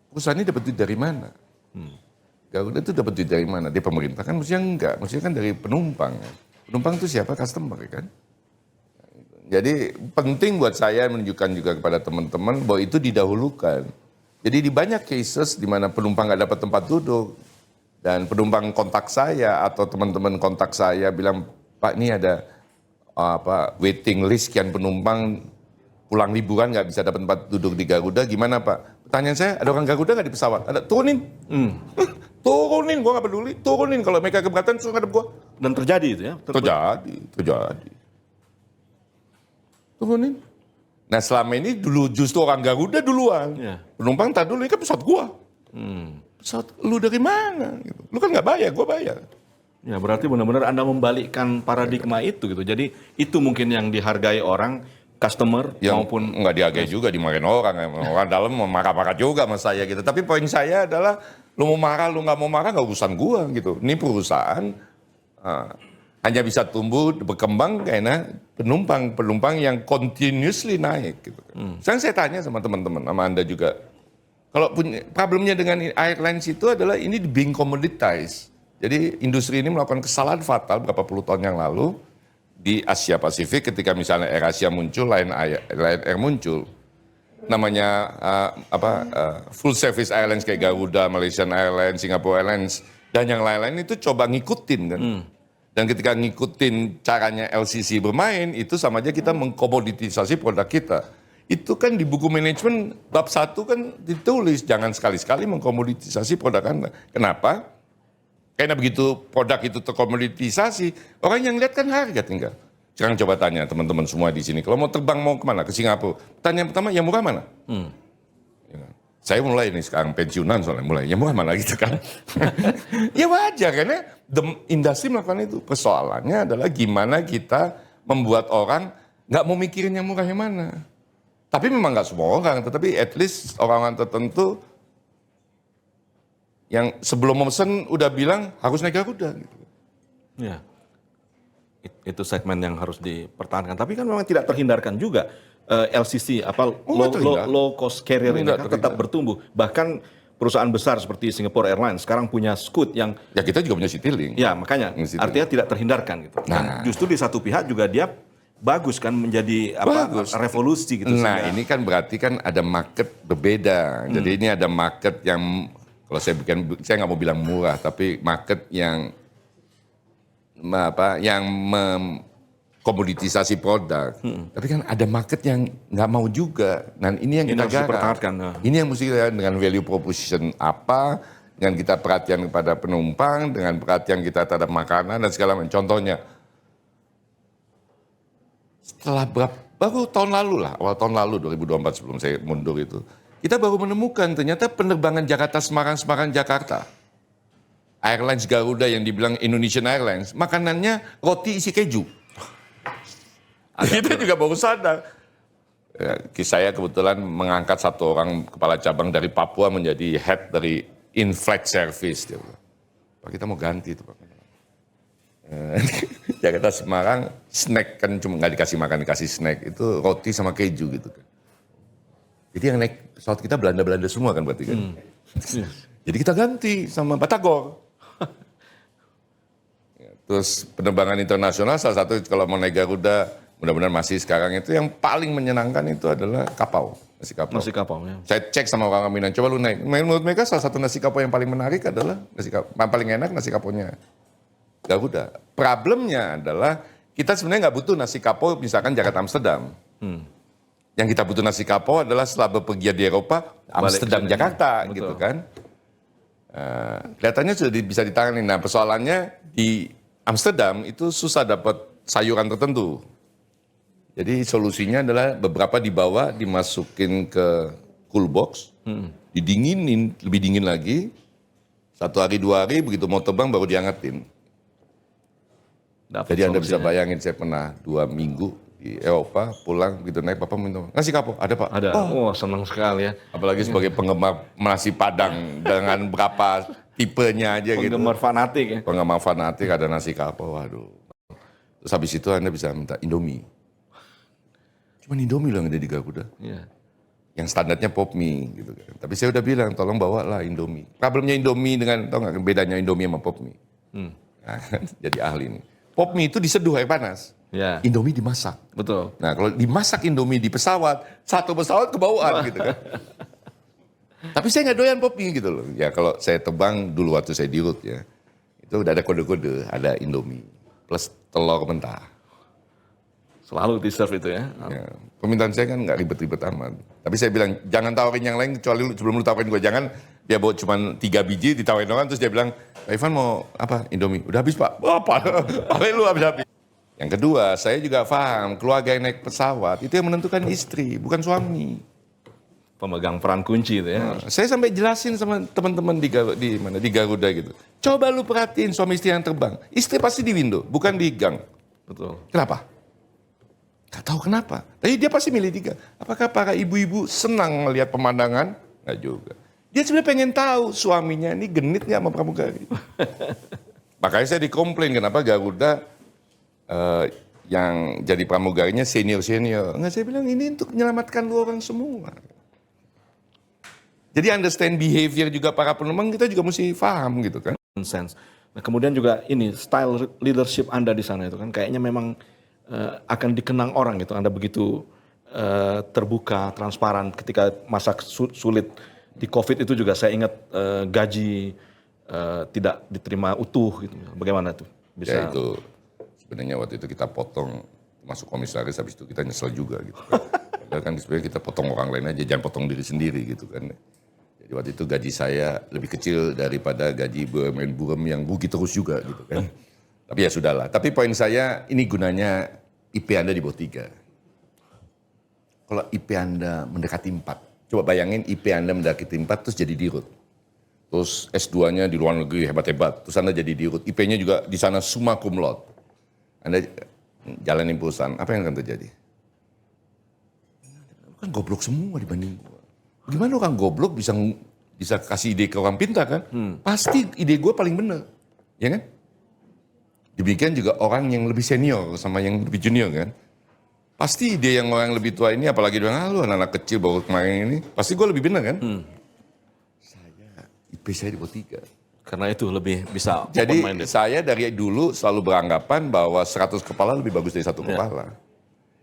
perusahaan ini dapat duit dari mana? Garuda itu dapat duit dari mana? Di pemerintah kan mestinya enggak, mestinya kan dari penumpang. Penumpang itu siapa? Customer kan? Jadi penting buat saya menunjukkan juga kepada teman-teman bahwa itu didahulukan. Jadi di banyak cases di mana penumpang nggak dapat tempat duduk dan penumpang kontak saya atau teman-teman kontak saya bilang, Pak ini ada waiting list sekian penumpang pulang liburan nggak bisa dapat tempat duduk di Garuda, gimana Pak? Pertanyaan saya, ada orang Garuda nggak di pesawat? Ada, turunin. Turunin, gue nggak peduli. Turunin, kalau mereka keberatan suruh ngadep gue. Dan terjadi itu ya? Terjadi. Turunin. Nah selama ini dulu justru orang Garuda duluan. Ya. Penumpang tak dulu, ini kan pesawat gua. Pesawat lu dari mana? Gitu. Lu kan nggak bayar, gua bayar. Ya berarti benar-benar Anda membalikkan paradigma itu gitu. Jadi itu mungkin yang dihargai orang, customer Yang maupun... nggak dihargai juga, dimarahin orang. Orang dalam mau marah-marah juga sama saya gitu. Tapi poin saya adalah, lu mau marah, lu nggak mau marah, nggak urusan gua gitu. Ini perusahaan hanya bisa tumbuh, berkembang karena penumpang yang continuously naik. Gitu. Sekarang saya tanya sama teman-teman, sama Anda juga. Kalau punya problemnya dengan airlines itu adalah ini being commoditized. Jadi industri ini melakukan kesalahan fatal berapa puluh tahun yang lalu di Asia Pasifik ketika misalnya AirAsia muncul, Lion Air muncul. Namanya full service airlines kayak Garuda, Malaysian Airlines, Singapore Airlines, dan yang lain-lain itu coba ngikutin kan. Dan ketika ngikutin caranya LCC bermain, itu sama aja kita mengkomoditisasi produk kita. Itu kan di buku manajemen bab 1 kan ditulis, jangan sekali-sekali mengkomoditisasi produk Anda. Kenapa? Karena begitu produk itu terkomoditisasi, orang yang lihat kan harga tinggal. Sekarang coba tanya teman-teman semua di sini, kalau mau terbang mau kemana? Ke Singapura. Pertanyaan pertama, yang murah mana? Saya mulai nih sekarang pensiunan soalnya mulai, yang murah mana gitu kan. Ya wajar karena industri melakukan itu. Persoalannya adalah gimana kita membuat orang nggak mau mikirin yang murah yang mana. Tapi memang nggak semua orang, tetapi at least orang-orang tertentu yang sebelum memesan udah bilang harus naik Garuda. Gitu. Ya, itu segmen yang harus dipertahankan. Tapi kan memang tidak terhindarkan juga. LCC low cost carrier ini kan tetap bertumbuh. Bahkan perusahaan besar seperti Singapore Airlines sekarang punya Scoot yang ya kita juga punya Citylink. Ya makanya artinya tidak terhindarkan gitu. Dan justru di satu pihak juga dia bagus kan menjadi revolusi gitu. Nah ini kan berarti kan ada market berbeda. Jadi ini ada market yang Kalau saya nggak mau bilang murah, tapi market yang komoditisasi produk. Tapi kan ada market yang nggak mau juga. Dan ini yang kita harus garap. dipertahankan. Ya. Ini yang mesti kita dengan value proposition apa, dengan kita perhatian kepada penumpang, dengan perhatian kita terhadap makanan dan segala macam. Contohnya, setelah baru tahun lalu lah, awal tahun lalu 2024 sebelum saya mundur itu, kita baru menemukan ternyata penerbangan Jakarta-Semarang, Semarang-Jakarta. Airlines Garuda yang dibilang Indonesian Airlines, makanannya roti isi keju. Kita juga baru sadar. Ya, saya kebetulan mengangkat satu orang kepala cabang dari Papua menjadi head dari in-flight service. Dia bilang, Pak, kita mau ganti itu, Pak. Jakarta Semarang, snack kan cuma nggak dikasih makan, dikasih snack. Itu roti sama keju gitu kan. Jadi yang naik pesawat kita Belanda-Belanda semua kan berarti kan. Jadi kita ganti sama Batagor. Ya, terus penerbangan internasional salah satu kalau mau naik Garuda, mudah-mudahan masih sekarang itu yang paling menyenangkan itu adalah kapau, nasi kapau. Nasi kapau ya. Saya cek sama orang Aminan, coba lu naik. Menurut mereka salah satu nasi kapau yang paling menarik adalah nasi kapau, paling enak nasi kapaunya Garuda. Problemnya adalah kita sebenarnya nggak butuh nasi kapau misalkan Jakarta Amsterdam. Yang kita butuh nasi kapau adalah setelah bepergian di Eropa, Amsterdam, Jakarta, betul. gitu kan. Kelihatannya sudah bisa ditangani. Nah persoalannya di Amsterdam itu susah dapat sayuran tertentu. Jadi solusinya adalah beberapa dibawa, dimasukin ke cool box, didinginin, lebih dingin lagi. 1 hari 2 hari begitu mau terbang baru diangetin. Jadi Anda bisa bayangin saya pernah 2 minggu di Eropa, pulang begitu naik, Bapak minta nasi kapau, ada Pak? Ada, senang sekali ya. Apalagi sebagai penggemar nasi Padang dengan berapa tipenya aja gitu. Penggemar fanatik ya. Penggemar fanatik ada nasi kapau, waduh. Terus habis itu Anda bisa minta Indomie. Cuman Indomie loh yang ada di Garuda. Iya. Yang standarnya pop mie gitu kan. Tapi saya udah bilang, tolong bawalah Indomie. Problemnya Indomie dengan, tau nggak bedanya Indomie sama pop mie? Nah, jadi ahli nih. Pop mie itu diseduh air panas. Ya. Indomie dimasak. Betul. Nah kalau dimasak Indomie di pesawat, satu pesawat kebawaan gitu kan. Tapi saya nggak doyan pop mie gitu loh. Ya kalau saya terbang dulu waktu saya di rut ya, itu udah ada kode-kode, ada Indomie plus telur mentah. Selalu di-serve itu ya. Ya, permintaan saya kan nggak ribet-ribet amat. Tapi saya bilang, jangan tawarin yang lain kecuali sebelum lu tawarin gue. Jangan dia bawa cuma 3 biji ditawarin orang, terus dia bilang, Pak Ivan mau apa? Indomie. Udah habis Pak. Wah, paling lu habis-habis. Yang kedua, saya juga paham, keluarga yang naik pesawat, itu yang menentukan istri, bukan suami. Pemegang peran kunci itu ya. Saya sampai jelasin sama teman-teman di Garuda gitu. Coba lu perhatiin suami istri yang terbang. Istri pasti di window, bukan di gang. Betul. Kenapa? Gak tahu kenapa. Tapi dia pasti milih 3. Apakah para ibu-ibu senang melihat pemandangan? Nggak juga. Dia sebenarnya pengen tahu suaminya ini genit nggak sama pramugari. Makanya saya dikomplain kenapa Garuda yang jadi pramugarinya senior-senior. Nggak, saya bilang ini untuk menyelamatkan lu orang semua. Jadi understand behavior juga para penumpang kita juga mesti paham gitu kan. Sense. Nah, kemudian juga ini style leadership Anda di sana itu kan kayaknya memang akan dikenang orang gitu. Anda begitu terbuka, transparan ketika masa sulit di COVID itu juga saya ingat gaji tidak diterima utuh gitu. Bagaimana tuh? Bisa Ya itu sebenarnya waktu itu kita potong masuk komisaris, habis itu kita nyesel juga gitu kan. Padahal kan sebenarnya kita potong orang lain aja, jangan potong diri sendiri gitu kan. Jadi waktu itu gaji saya lebih kecil daripada gaji BUMN yang rugi terus juga gitu kan. Tapi ya sudahlah. Tapi poin saya ini gunanya IP Anda di bawah 3. Kalau IP Anda mendekati 4, coba bayangin IP Anda mendekati 4 terus jadi dirut. Terus S2-nya di luar negeri hebat-hebat, terus Anda jadi dirut. IP-nya juga di sana summa cum laude. Anda jalanin perusahaan, apa yang akan terjadi? Kan goblok semua dibanding gua. Gimana orang goblok bisa kasih ide ke orang pintar kan? Pasti ide gue paling benar, ya kan? Demikian juga orang yang lebih senior sama yang lebih junior kan. Pasti ide yang orang yang lebih tua ini, apalagi bilang, lu anak kecil baru kemarin ini, pasti gue lebih benar kan. IP saya di bawah 3. karena itu lebih bisa Jadi open-minded. saya dari dulu selalu beranggapan bahwa 100 kepala lebih bagus dari 1 kepala.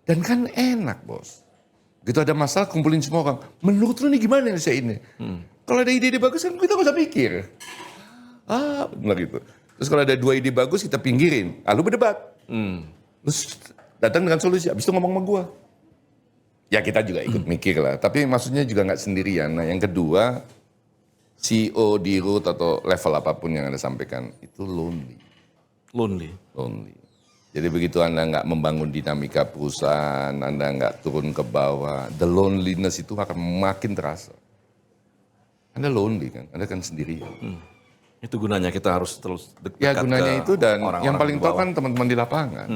Dan kan enak bos. Gitu ada masalah kumpulin semua orang. Menurut lu nih gimana nih saya ini? Kalau ada ide-ide bagus kan kita nggak usah pikir. Benar gitu. Terus kalau ada 2 ide bagus kita pinggirin, lalu berdebat. Terus datang dengan solusi, habis itu ngomong sama gua. Ya kita juga ikut mikir lah, tapi maksudnya juga nggak sendirian. Nah yang kedua, CEO di root atau level apapun yang Anda sampaikan, itu lonely. Lonely. Jadi begitu Anda nggak membangun dinamika perusahaan, Anda nggak turun ke bawah, the loneliness itu akan makin terasa. Anda lonely kan, Anda kan sendirian. Itu gunanya kita harus terus dekat Ya gunanya itu dan orang-orang yang paling di tahu bawah. kan teman-teman di lapangan.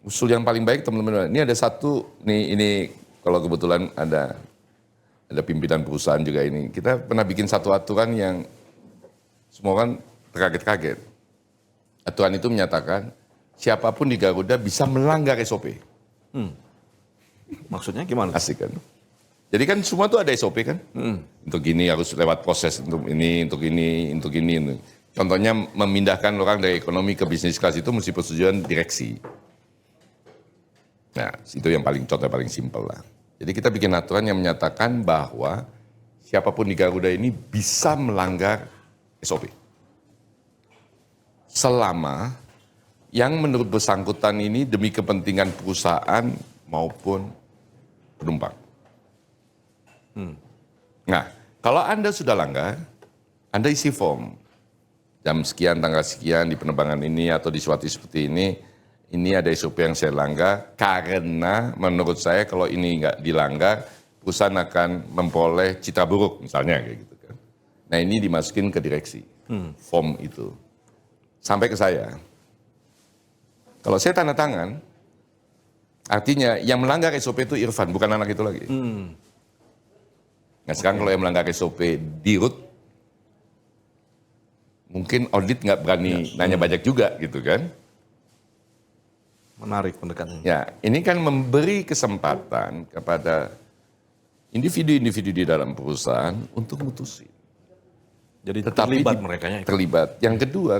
Usul yang paling baik teman-teman. Ini ada satu, ini kalau kebetulan ada pimpinan perusahaan juga ini. Kita pernah bikin satu aturan yang semua orang terkaget-kaget. Aturan itu menyatakan siapapun di Garuda bisa melanggar SOP. Maksudnya gimana? Asik kan? Jadi kan semua tuh ada SOP kan? Untuk gini harus lewat proses, untuk ini. Contohnya memindahkan orang dari ekonomi ke bisnis kelas itu mesti persetujuan direksi. Nah, itu yang contoh paling simpel lah. Jadi kita bikin aturan yang menyatakan bahwa siapapun di Garuda ini bisa melanggar SOP. Selama yang menurut bersangkutan ini demi kepentingan perusahaan maupun penumpang. Nah, kalau Anda sudah langgar, Anda isi form. Jam sekian, tanggal sekian di penerbangan ini atau di suatu seperti ini ada SOP yang saya langgar, karena menurut saya kalau ini nggak dilanggar, perusahaan akan memperoleh citra buruk, misalnya kayak gitu kan. Nah ini dimasukin ke direksi, form itu. Sampai ke saya. Kalau saya tanda tangan, artinya yang melanggar SOP itu Irfan, bukan anak itu lagi. Nah sekarang kalau yang melanggar SOP di root, mungkin audit nggak berani nanya banyak juga gitu kan. Menarik pendekatannya. Ya, ini kan memberi kesempatan kepada individu-individu di dalam perusahaan untuk mutusin. Jadi Tetapi terlibat mereka ya. terlibat. Yang kedua,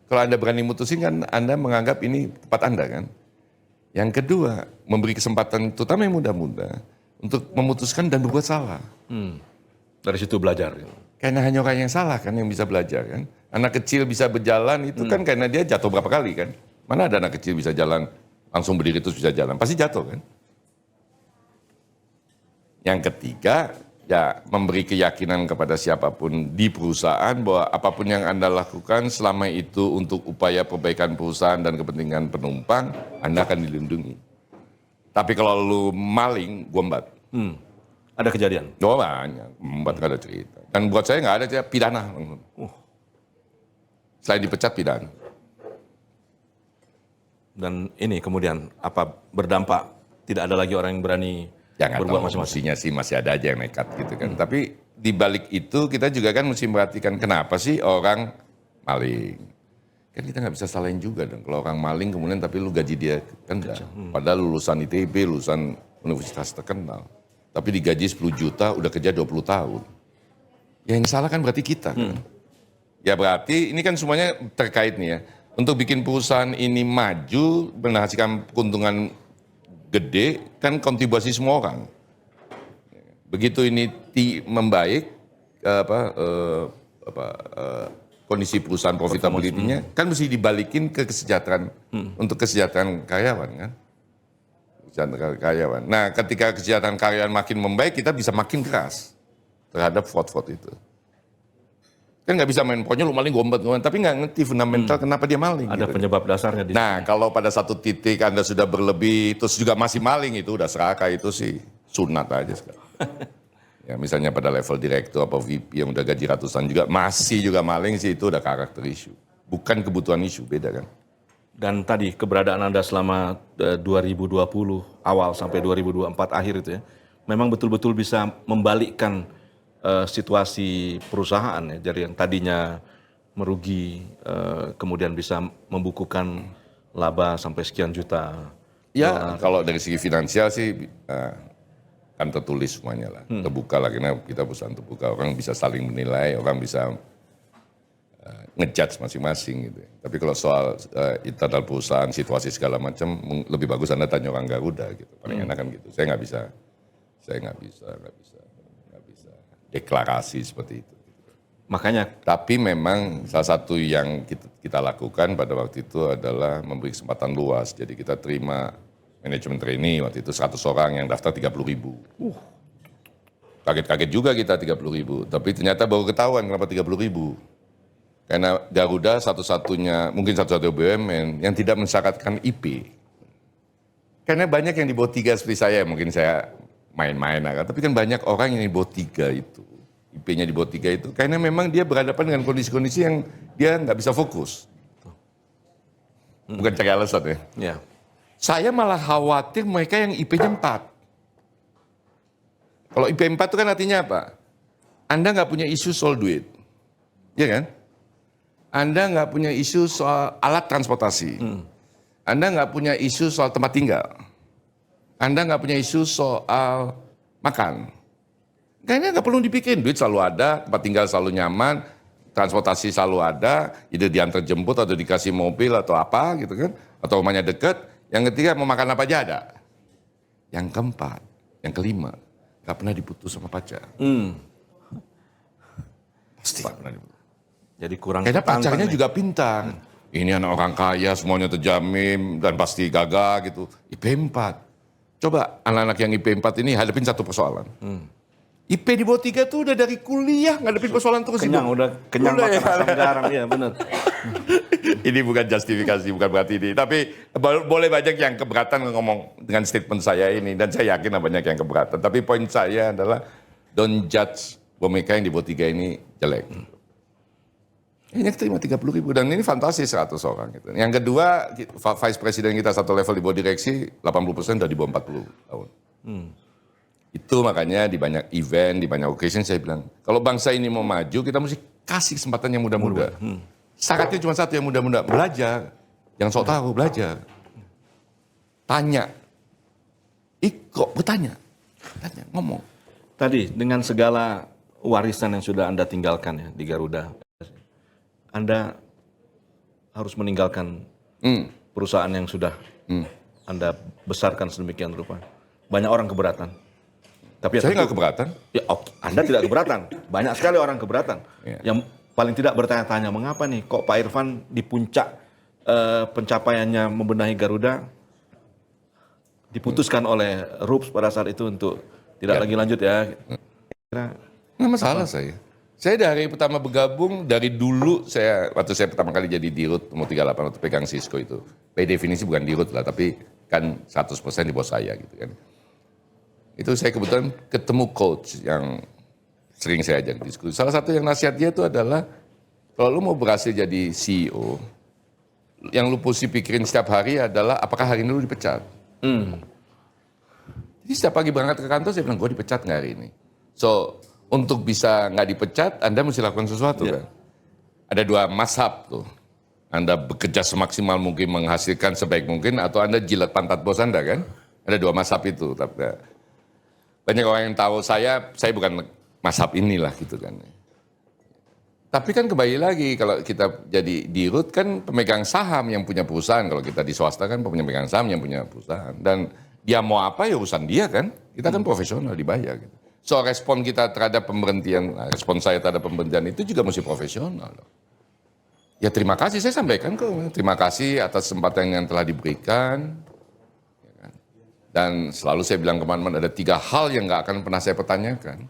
kalau Anda berani mutusin kan Anda menganggap ini tempat Anda kan. Yang kedua, memberi kesempatan terutama yang muda-muda untuk memutuskan dan berbuat salah. Dari situ belajar. Karena hanya orang yang salah kan yang bisa belajar kan. Anak kecil bisa berjalan itu kan karena dia jatuh berapa kali kan. Mana ada anak kecil bisa jalan, langsung berdiri terus bisa jalan. Pasti jatuh kan. Yang ketiga, ya memberi keyakinan kepada siapapun di perusahaan bahwa apapun yang Anda lakukan selama itu untuk upaya perbaikan perusahaan dan kepentingan penumpang, Anda akan dilindungi. Tapi kalau lu maling, gua embat. Ada kejadian. Oh banyak, embat gak ada cerita. Dan buat saya nggak ada cerita, pidana. Selain dipecat, pidana. Dan ini kemudian apa berdampak tidak ada lagi orang yang berani Ya nggak berbuat tahu, macam-macam. mestinya sih masih ada aja yang nekat gitu kan. Tapi di balik itu kita juga kan mesti memperhatikan kenapa sih orang maling. Kan kita nggak bisa salahin juga dong. Kalau orang maling kemudian tapi lu gaji dia kan enggak. Padahal lulusan ITB, lulusan universitas terkenal. Tapi digaji 10 juta udah kerja 20 tahun. Ya yang salah kan berarti kita kan. Ya berarti ini kan semuanya terkait nih ya. Untuk bikin perusahaan ini maju, menghasilkan keuntungan gede, kan kontribusi semua orang. Begitu ini membaik, kondisi perusahaan profitability-nya, kan mesti dibalikin ke kesejahteraan, untuk kesejahteraan karyawan kan. Kesejahteraan karyawan. Nah ketika kesejahteraan karyawan makin membaik, kita bisa makin keras terhadap fraud-fraud itu. Kan nggak bisa main pokoknya lu maling gombet, tapi nggak ngerti fundamental kenapa dia maling. Ada gitu. penyebab dasarnya di Nah kalau pada satu titik Anda sudah berlebih, terus juga masih maling itu udah serakah itu sih sunat aja sekarang. Ya misalnya pada level direktur atau VP yang udah gaji ratusan juga masih juga maling sih itu udah karakter isu. Bukan kebutuhan isu, beda kan. Dan tadi keberadaan Anda selama 2020 awal sampai 2024 akhir itu ya, memang betul-betul bisa membalikkan situasi perusahaan ya, jadi yang tadinya merugi kemudian bisa membukukan laba sampai sekian juta. Ya kalau dari segi finansial sih kan tertulis semuanya lah, terbuka lah karena kita perusahaan terbuka, orang bisa saling menilai, orang bisa ngejudge masing-masing gitu. Tapi kalau soal internal perusahaan, situasi segala macam, lebih bagus Anda tanya orang Garuda gitu, paling enak kan gitu. Saya nggak bisa. deklarasi seperti itu. Makanya Tapi memang salah satu yang kita lakukan pada waktu itu adalah memberi kesempatan luas. Jadi kita terima manajemen trainee waktu itu 100 orang yang daftar 30.000. Kaget-kaget juga kita 30.000. Tapi ternyata baru ketahuan kenapa 30.000. Karena Garuda mungkin satu-satunya BUMN yang tidak mensyaratkan IP. Karena banyak yang di bawah 3 seperti saya, mungkin saya main-main agak. Tapi kan banyak orang yang di bawah 3 itu. IP-nya di bawah 3 itu, karena memang dia berhadapan dengan kondisi-kondisi yang dia nggak bisa fokus. Bukan cari alasan ya. ya. Saya malah khawatir mereka yang IP-nya 4. Kalau IP 4 itu kan artinya apa? Anda nggak punya isu soal duit. Iya kan? Anda nggak punya isu soal alat transportasi. Anda nggak punya isu soal tempat tinggal. Anda nggak punya isu soal makan. Kayaknya nggak perlu dibikin, duit selalu ada, tempat tinggal selalu nyaman, transportasi selalu ada, ide diantar jemput atau dikasih mobil atau apa gitu kan, atau rumahnya deket. Yang ketiga mau makan apa aja ada. Yang keempat, yang kelima, nggak pernah diputus sama pacar. Pasti nggak pernah diputus. Jadi kurang Karena tertantang pacarnya nih. juga pintar. Ini anak orang kaya, semuanya terjamin dan pasti gagah gitu. IP 4. Coba anak-anak yang IP 4 ini hadapin satu persoalan. IP di bawah 3 tuh udah dari kuliah ngadepin persoalan terus. Kenyang, udah kenyang Udah, makan ya. asam garam, ya benar. Ini bukan justifikasi, bukan berarti ini. Tapi boleh banyak yang keberatan ngomong dengan statement saya ini. Dan saya yakin banyak yang keberatan. Tapi poin saya adalah don't judge bahwa mereka yang di bawah 3 ini jelek. Ini terima 30.000 dan ini fantastis 100 orang. Gitu. Yang kedua, vice president kita satu level di bawah direksi, 80% udah di bawah 40 tahun. Itu makanya di banyak event, di banyak occasion saya bilang, kalau bangsa ini mau maju, kita mesti kasih kesempatan yang muda-muda. Syaratnya cuma satu, yang muda-muda, belajar. Yang sok tahu, belajar. Tanya. Kok bertanya? Tanya, ngomong. Tadi dengan segala warisan yang sudah Anda tinggalkan ya di Garuda, Anda harus meninggalkan perusahaan yang sudah Anda besarkan sedemikian rupa. Banyak orang keberatan. Tapi Saya nggak keberatan. Ya, Anda tidak keberatan. Banyak sekali orang keberatan. Iya. Yang paling tidak bertanya-tanya, mengapa nih kok Pak Irfan di puncak pencapaiannya membenahi Garuda diputuskan oleh RUPS pada saat itu untuk tidak lagi lanjut ya. Kira Nggak masalah saya. Saya dari pertama bergabung, dari dulu waktu saya pertama kali jadi dirut umur 38 waktu pegang Cisco itu. By definisi bukan dirut lah, tapi kan 100% di bawah saya gitu kan. Itu saya kebetulan ketemu coach yang sering saya ajak diskusi. Salah satu yang nasihat dia itu adalah, kalau lu mau berhasil jadi CEO, yang lu mesti pikirin setiap hari adalah apakah hari ini lu dipecat. Jadi setiap pagi berangkat ke kantor saya bilang, gue dipecat nggak hari ini? So, untuk bisa nggak dipecat, Anda mesti lakukan sesuatu kan. Ada 2 mazhab tuh. Anda bekerja semaksimal mungkin menghasilkan sebaik mungkin, atau Anda jilat pantat bos Anda kan. Ada 2 mazhab itu. Tapi banyak orang yang tahu saya bukan mazhab inilah gitu kan. Tapi kan kembali lagi, kalau kita jadi dirut kan pemegang saham yang punya perusahaan. Kalau kita di swasta kan pemegang saham yang punya perusahaan. Dan dia mau apa ya urusan dia kan. Kita kan profesional, dibayar gitu. So respon kita terhadap pemberhentian, respon saya terhadap pemberhentian itu juga mesti profesional. Ya terima kasih, saya sampaikan kok. Terima kasih atas kesempatan yang telah diberikan. Dan selalu saya bilang kemana-mana, ada 3 hal yang nggak akan pernah saya pertanyakan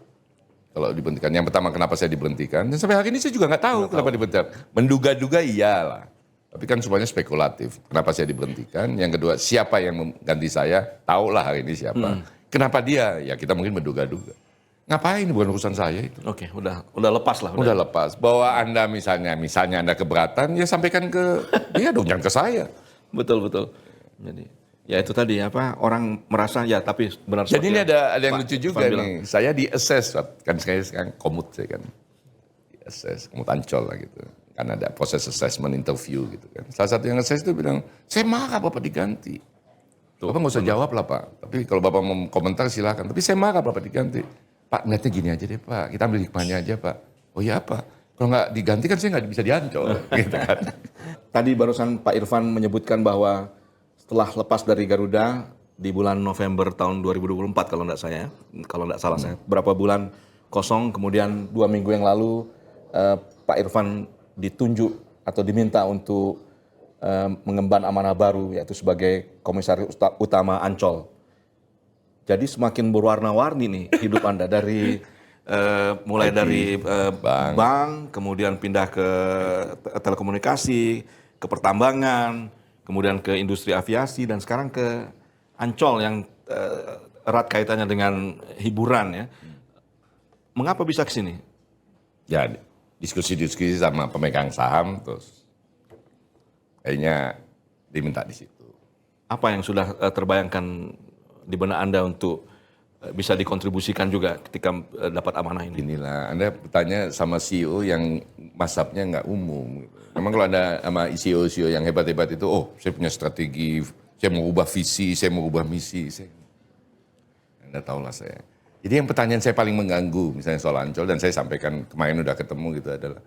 kalau diberhentikan. Yang pertama, kenapa saya diberhentikan? Dan sampai hari ini saya juga nggak tahu kenapa diberhentikan. Menduga-duga iyalah. Tapi kan semuanya spekulatif. Kenapa saya diberhentikan? Yang kedua, siapa yang mengganti saya? Tahulah hari ini siapa. Kenapa dia? Ya kita mungkin menduga-duga. Ngapain? Bukan urusan saya itu. Oke, udah lepas lah. Udah lepas. Bahwa Anda misalnya Anda keberatan, ya sampaikan ke dia dong, jangan ke saya. Betul. Jadi ya itu tadi orang merasa ya tapi benar. Jadi ini ada yang Pak lucu juga Irfan bilang. nih. Saya di-assess, kan sekarang komut saya kan. Di-assess, komut Ancol lah gitu. Kan ada proses assessment interview gitu kan. Salah satu yang assess itu bilang, saya marah Bapak diganti. Bapak nggak usah jawab lah Pak. Tapi kalau Bapak mau komentar silakan. Tapi saya marah Bapak diganti. Pak niatnya gini aja deh Pak. Kita ambil hikmahnya aja Pak. Oh iya apa? Kalau nggak diganti kan saya nggak bisa diancol. Gitu kan. Tadi barusan Pak Irfan menyebutkan bahwa setelah lepas dari Garuda di bulan November tahun 2024 kalau nggak salah saya, berapa bulan kosong, kemudian 2 minggu yang lalu Pak Irfan ditunjuk atau diminta untuk mengemban amanah baru, yaitu sebagai Komisaris Utama Ancol. Jadi semakin berwarna-warni nih hidup Anda dari mulai dari bank, kemudian pindah ke telekomunikasi, ke pertambangan, kemudian ke industri aviasi, dan sekarang ke Ancol yang erat kaitannya dengan hiburan ya. Mengapa bisa ke sini? Ya, diskusi-diskusi sama pemegang saham, terus kayaknya diminta di situ. Apa yang sudah terbayangkan di benak Anda untuk bisa dikontribusikan juga ketika dapat amanah ini? Inilah, Anda bertanya sama CEO yang masabnya nggak umum. Memang kalau ada sama CEO-CEO yang hebat-hebat itu, oh saya punya strategi, saya mau ubah visi, saya mau ubah misi. Anda tahulah saya. Jadi yang pertanyaan saya paling mengganggu, misalnya soal Ancol, dan saya sampaikan kemarin udah ketemu gitu adalah,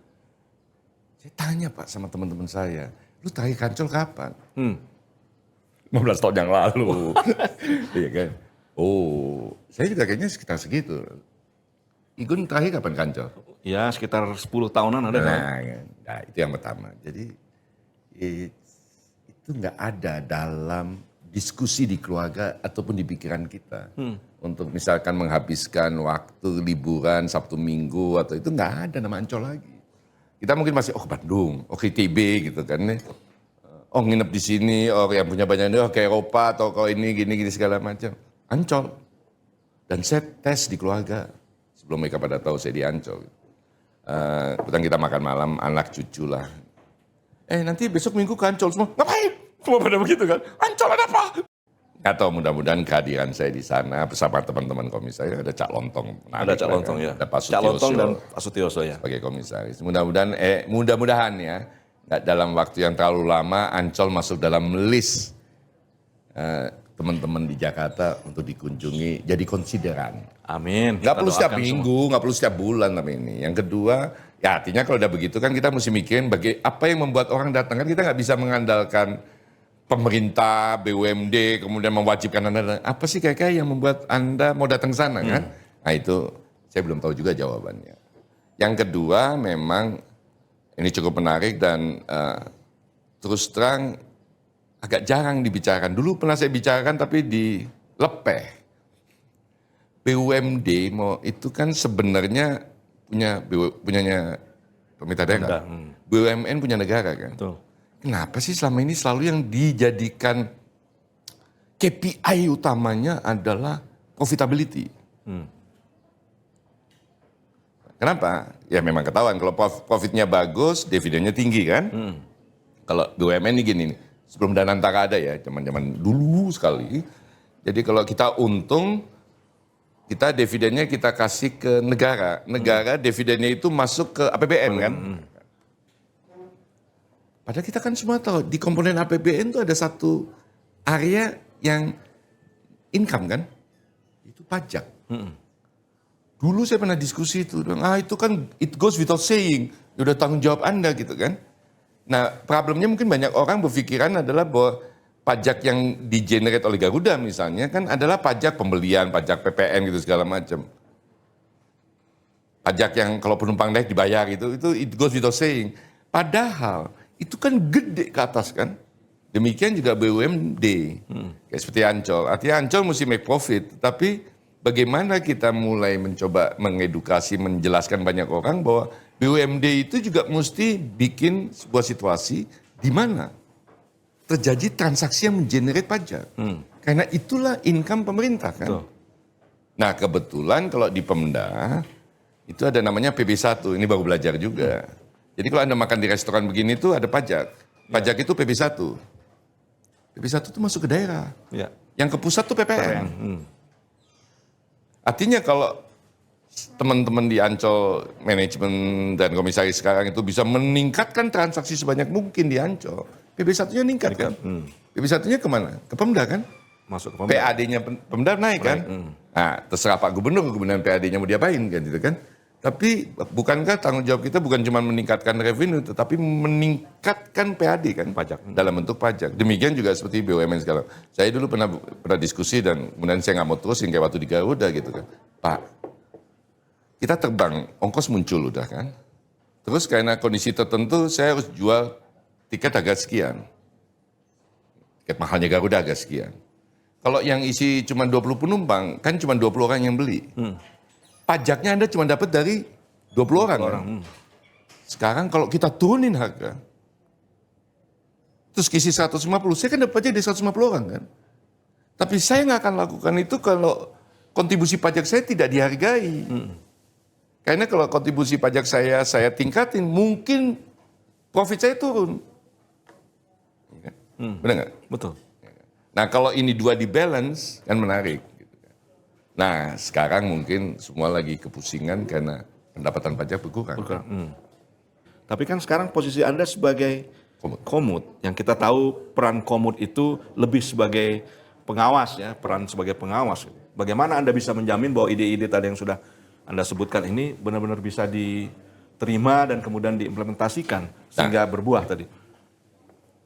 saya tanya Pak sama teman-teman saya, lu terakhir Ancol kapan? 15 tahun yang lalu. Iya kan? Oh, saya juga kayaknya sekitar segitu. Igun terakhir kapan Ancol? Ya sekitar 10 tahunan ada kan? Nah, itu yang pertama. Jadi itu nggak ada dalam diskusi di keluarga ataupun di pikiran kita. Untuk misalkan menghabiskan waktu liburan Sabtu Minggu atau itu nggak ada nama Ancol lagi. Kita mungkin masih ke Bandung, ke ITB gitu kan. Oh nginep di sini, oh yang punya banyak ini, ke Eropa atau ke ini gini segala macam. Ancol. Dan saya tes di keluarga sebelum mereka pada tahu saya di Ancol. Kemudian kita makan malam, anak cucu lah. Nanti besok minggu ke Ancol semua. Ngapain? Semua pada begitu kan. Ancol ada apa? Nggak tahu, mudah-mudahan kehadiran saya di sana bersama teman-teman komisaris, ada Cak Lontong. Ada Cak Lontong ya. Ada Pak Cak Lontong Sutioso dan Pak Sutioso ya. sebagai komisaris. Mudah-mudahan ya, nggak dalam waktu yang terlalu lama Ancol masuk dalam list teman-teman di Jakarta untuk dikunjungi, jadi konsideran. Amin. Nggak perlu setiap minggu, nggak perlu setiap bulan tapi ini. Yang kedua, ya artinya kalau udah begitu kan kita mesti mikirin apa yang membuat orang datang. Kan kita nggak bisa mengandalkan pemerintah, BUMD, kemudian mewajibkan Anda. Apa sih kayaknya yang membuat Anda mau datang ke sana kan? Nah itu saya belum tahu juga jawabannya. Yang kedua memang ini cukup menarik dan terus terang agak jarang dibicarakan. Dulu pernah saya bicarakan tapi dilepeh. BUMD itu kan sebenarnya punyanya pemerintah daerah. BUMN punya negara kan. Betul. Kenapa sih selama ini selalu yang dijadikan KPI utamanya adalah profitability? Kenapa? Ya memang ketahuan kalau profitnya bagus, dividennya tinggi kan? Kalau BUMN ini gini nih, sebelum Danantara ada ya, zaman-zaman dulu sekali. Jadi kalau kita untung, kita dividennya kita kasih ke negara. Negara dividennya itu masuk ke APBN kan? Padahal kita kan semua tahu di komponen APBN itu ada satu area yang income kan, itu pajak. Dulu saya pernah diskusi itu, itu kan it goes without saying, udah tanggung jawab Anda gitu kan. Nah problemnya mungkin banyak orang berpikiran adalah bahwa pajak yang di-generate oleh Garuda misalnya kan adalah pajak pembelian, pajak PPN gitu segala macam. Pajak yang kalau penumpang naik dibayar itu it goes without saying. Padahal itu kan gede ke atas kan. Demikian juga BUMD. Kayak seperti Ancol. Artinya Ancol mesti make profit. Tapi bagaimana kita mulai mencoba mengedukasi, menjelaskan banyak orang bahwa BUMD itu juga mesti bikin sebuah situasi di mana terjadi transaksi yang mengenerate pajak. Karena itulah income pemerintah kan. Nah kebetulan kalau di Pemda itu ada namanya PB1. Ini baru belajar juga. Jadi kalau Anda makan di restoran begini tuh ada pajak. Pajak itu PB1. PB1 itu masuk ke daerah. Ya. Yang ke pusat tuh PPN. Artinya kalau teman-teman di Ancol, manajemen dan komisaris sekarang itu bisa meningkatkan transaksi sebanyak mungkin di Ancol, PB1-nya meningkat kan? PB1-nya kemana? Ke Pemda kan? Masuk ke Pemda. PAD-nya Pemda naik kan? Nah, terserah Pak Gubernur, kemudian PAD-nya mau diapain kan gitu kan? Tapi bukankah tanggung jawab kita bukan cuma meningkatkan revenue, tetapi meningkatkan PAD kan? Pajak. Dalam bentuk pajak. Demikian juga seperti BUMN sekarang. Saya dulu pernah diskusi dan kemudian saya nggak mau terusin kayak waktu di Garuda gitu kan. Pak, kita terbang, ongkos muncul udah kan. Terus karena kondisi tertentu saya harus jual tiket agak sekian. Tiket mahalnya Garuda agak sekian. Kalau yang isi cuma 20 penumpang, kan cuma 20 orang yang beli. Pajaknya Anda cuma dapat dari 20 orang. Kan? Sekarang kalau kita turunin harga, terus isi 150, saya kan dapatnya dari 150 orang kan. Tapi saya nggak akan lakukan itu kalau kontribusi pajak saya tidak dihargai. Karena kalau kontribusi pajak saya tingkatin, mungkin profit saya turun. Benar nggak? Betul. Nah kalau ini dua di balance, kan menarik. Nah sekarang mungkin semua lagi kepusingan karena pendapatan pajak berkurang. Tapi kan sekarang posisi Anda sebagai komut, yang kita tahu peran komut itu lebih sebagai pengawas ya, peran sebagai pengawas. Bagaimana Anda bisa menjamin bahwa ide-ide tadi yang sudah Anda sebutkan ini benar-benar bisa diterima dan kemudian diimplementasikan sehingga berbuah tadi?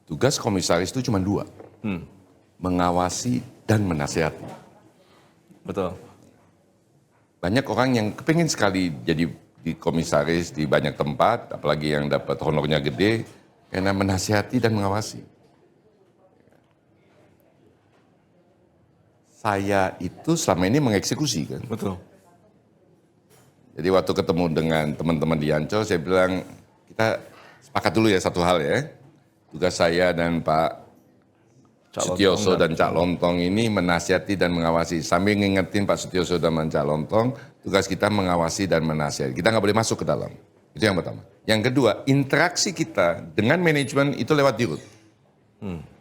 Tugas komisaris itu cuma dua, mengawasi dan menasihati. Betul. Banyak orang yang kepingin sekali jadi di komisaris di banyak tempat, apalagi yang dapat honornya gede, karena menasihati dan mengawasi. Saya itu selama ini mengeksekusi kan. Betul. Jadi waktu ketemu dengan teman-teman di Ancol, saya bilang kita sepakat dulu ya satu hal ya. Tugas saya dan Pak Sutioso dan Cak Lontong ini menasihati dan mengawasi. Sambil ngingetin Pak Sutioso dan Cak Lontong, tugas kita mengawasi dan menasihati. Kita nggak boleh masuk ke dalam. Itu yang pertama. Yang kedua, interaksi kita dengan manajemen itu lewat dirut.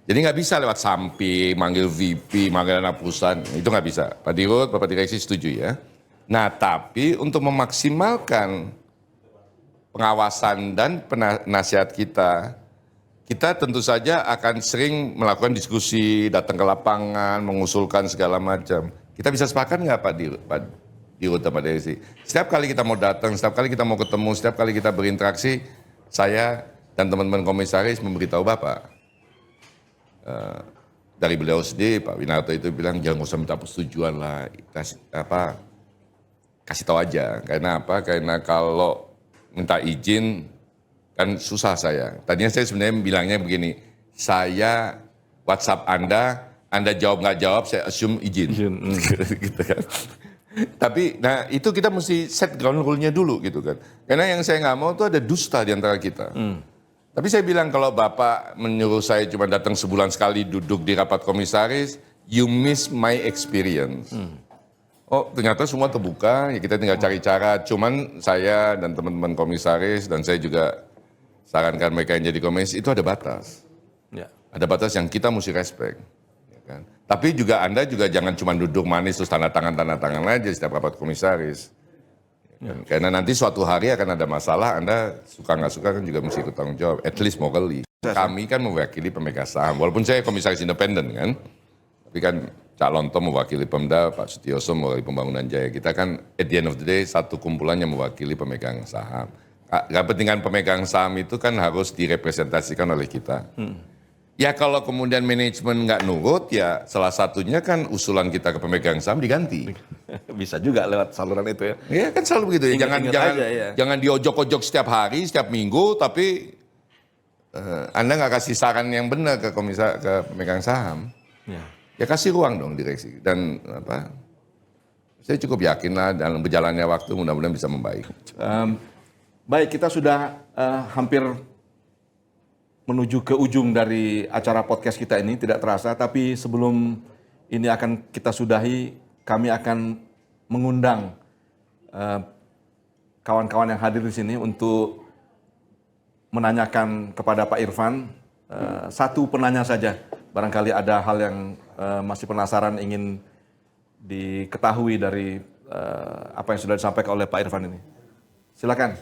Jadi nggak bisa lewat samping, manggil VP, manggil anak perusahaan. Itu nggak bisa. Pak Dirut, Bapak Direksi setuju ya. Nah, tapi untuk memaksimalkan pengawasan dan nasihat kita tentu saja akan sering melakukan diskusi, datang ke lapangan, mengusulkan segala macam. Kita bisa sepakat nggak Pak Dirut dan Pak Direksi? Setiap kali kita mau datang, setiap kali kita mau ketemu, setiap kali kita berinteraksi, saya dan teman-teman komisaris memberitahu Bapak. Dari beliau sendiri, Pak Winarto itu bilang jangan usah minta persetujuan lah, kasih tahu aja. Karena apa? Karena kalau minta izin kan susah saya. Tadinya saya sebenarnya bilangnya begini, saya WhatsApp Anda jawab nggak jawab, saya assume izin. Gitu kan. Tapi, nah itu kita mesti set ground rule-nya dulu gitu kan. Karena yang saya nggak mau itu ada dusta di antara kita. Tapi saya bilang kalau Bapak menyuruh saya cuma datang sebulan sekali duduk di rapat komisaris, you miss my experience. Oh ternyata semua terbuka, ya kita tinggal cari cara. Cuman saya dan teman-teman komisaris dan saya juga sarankan mereka yang jadi komisaris itu ada batas. Ya. Ada batas yang kita mesti respect. Ya kan? Tapi juga Anda juga jangan cuma duduk manis terus tanda tangan aja setiap rapat komisaris. Ya. Karena nanti suatu hari akan ada masalah, Anda suka nggak suka kan juga mesti ikut tanggung jawab, at least morally. Kami kan mewakili pemegang saham, walaupun saya komisaris independen kan, tapi kan Cak Lontong mewakili Pemda, Pak Sutioso mewakili Pembangunan Jaya. Kita kan at the end of the day satu kumpulannya mewakili pemegang saham. Kepentingan pemegang saham itu kan harus direpresentasikan oleh kita. Ya kalau kemudian manajemen nggak nurut, ya salah satunya kan usulan kita ke pemegang saham diganti. Bisa juga lewat saluran itu ya. Ya kan selalu begitu ya. Jangan diojok-ojok setiap hari, setiap minggu, tapi Anda nggak kasih saran yang benar ke pemegang saham. Ya kasih ruang dong direksi. Dan saya cukup yakin lah dalam berjalannya waktu mudah-mudahan bisa membaik. Baik, kita sudah hampir menuju ke ujung dari acara podcast kita ini, tidak terasa. Tapi sebelum ini akan kita sudahi, kami akan mengundang kawan-kawan yang hadir di sini untuk menanyakan kepada Pak Irfan satu penanya saja. Barangkali ada hal yang masih penasaran ingin diketahui dari apa yang sudah disampaikan oleh Pak Irfan ini. Silakan.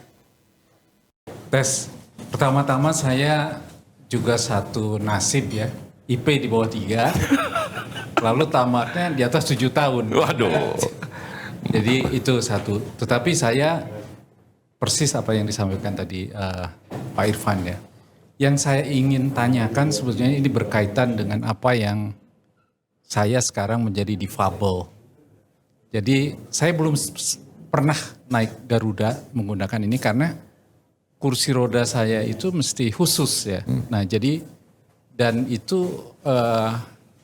Tes. Pertama-tama saya juga satu nasib ya, IP di bawah 3, lalu tamatnya di atas 7 tahun. Waduh. Jadi itu satu. Tetapi saya persis apa yang disampaikan tadi Pak Irfan ya. Yang saya ingin tanyakan sebetulnya ini berkaitan dengan apa yang saya sekarang menjadi difabel. Jadi saya belum pernah naik Garuda menggunakan ini karena kursi roda saya itu mesti khusus ya. Nah jadi dan itu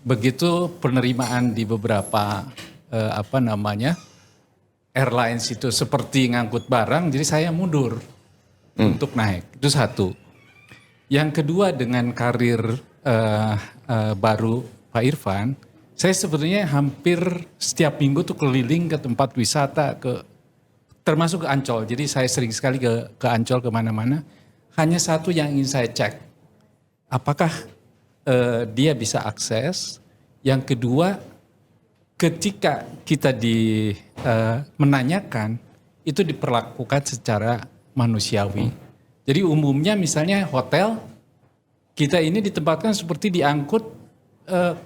begitu penerimaan di beberapa airlines itu seperti ngangkut barang, jadi saya mundur untuk naik. Itu satu. Yang kedua dengan karir baru Pak Irfan, saya sebetulnya hampir setiap minggu tuh keliling ke tempat wisata, termasuk ke Ancol. Jadi saya sering sekali ke Ancol kemana-mana. Hanya satu yang ingin saya cek, apakah dia bisa akses. Yang kedua, ketika kita menanyakan, itu diperlakukan secara manusiawi. Jadi umumnya misalnya hotel, kita ini ditempatkan seperti diangkut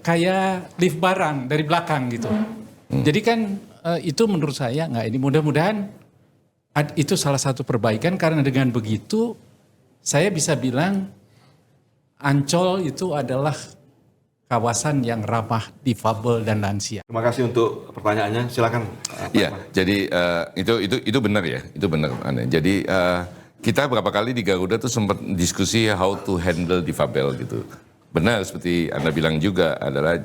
kayak lift barang dari belakang gitu. Jadi kan itu menurut saya ini mudah-mudahan itu salah satu perbaikan karena dengan begitu saya bisa bilang Ancol itu adalah kawasan yang ramah difabel dan lansia. Terima kasih untuk pertanyaannya. Silakan. Iya, jadi itu benar ya, itu benar. Jadi kita beberapa kali di Garuda tuh sempat diskusi how to handle difabel gitu. Benar seperti Anda bilang juga adalah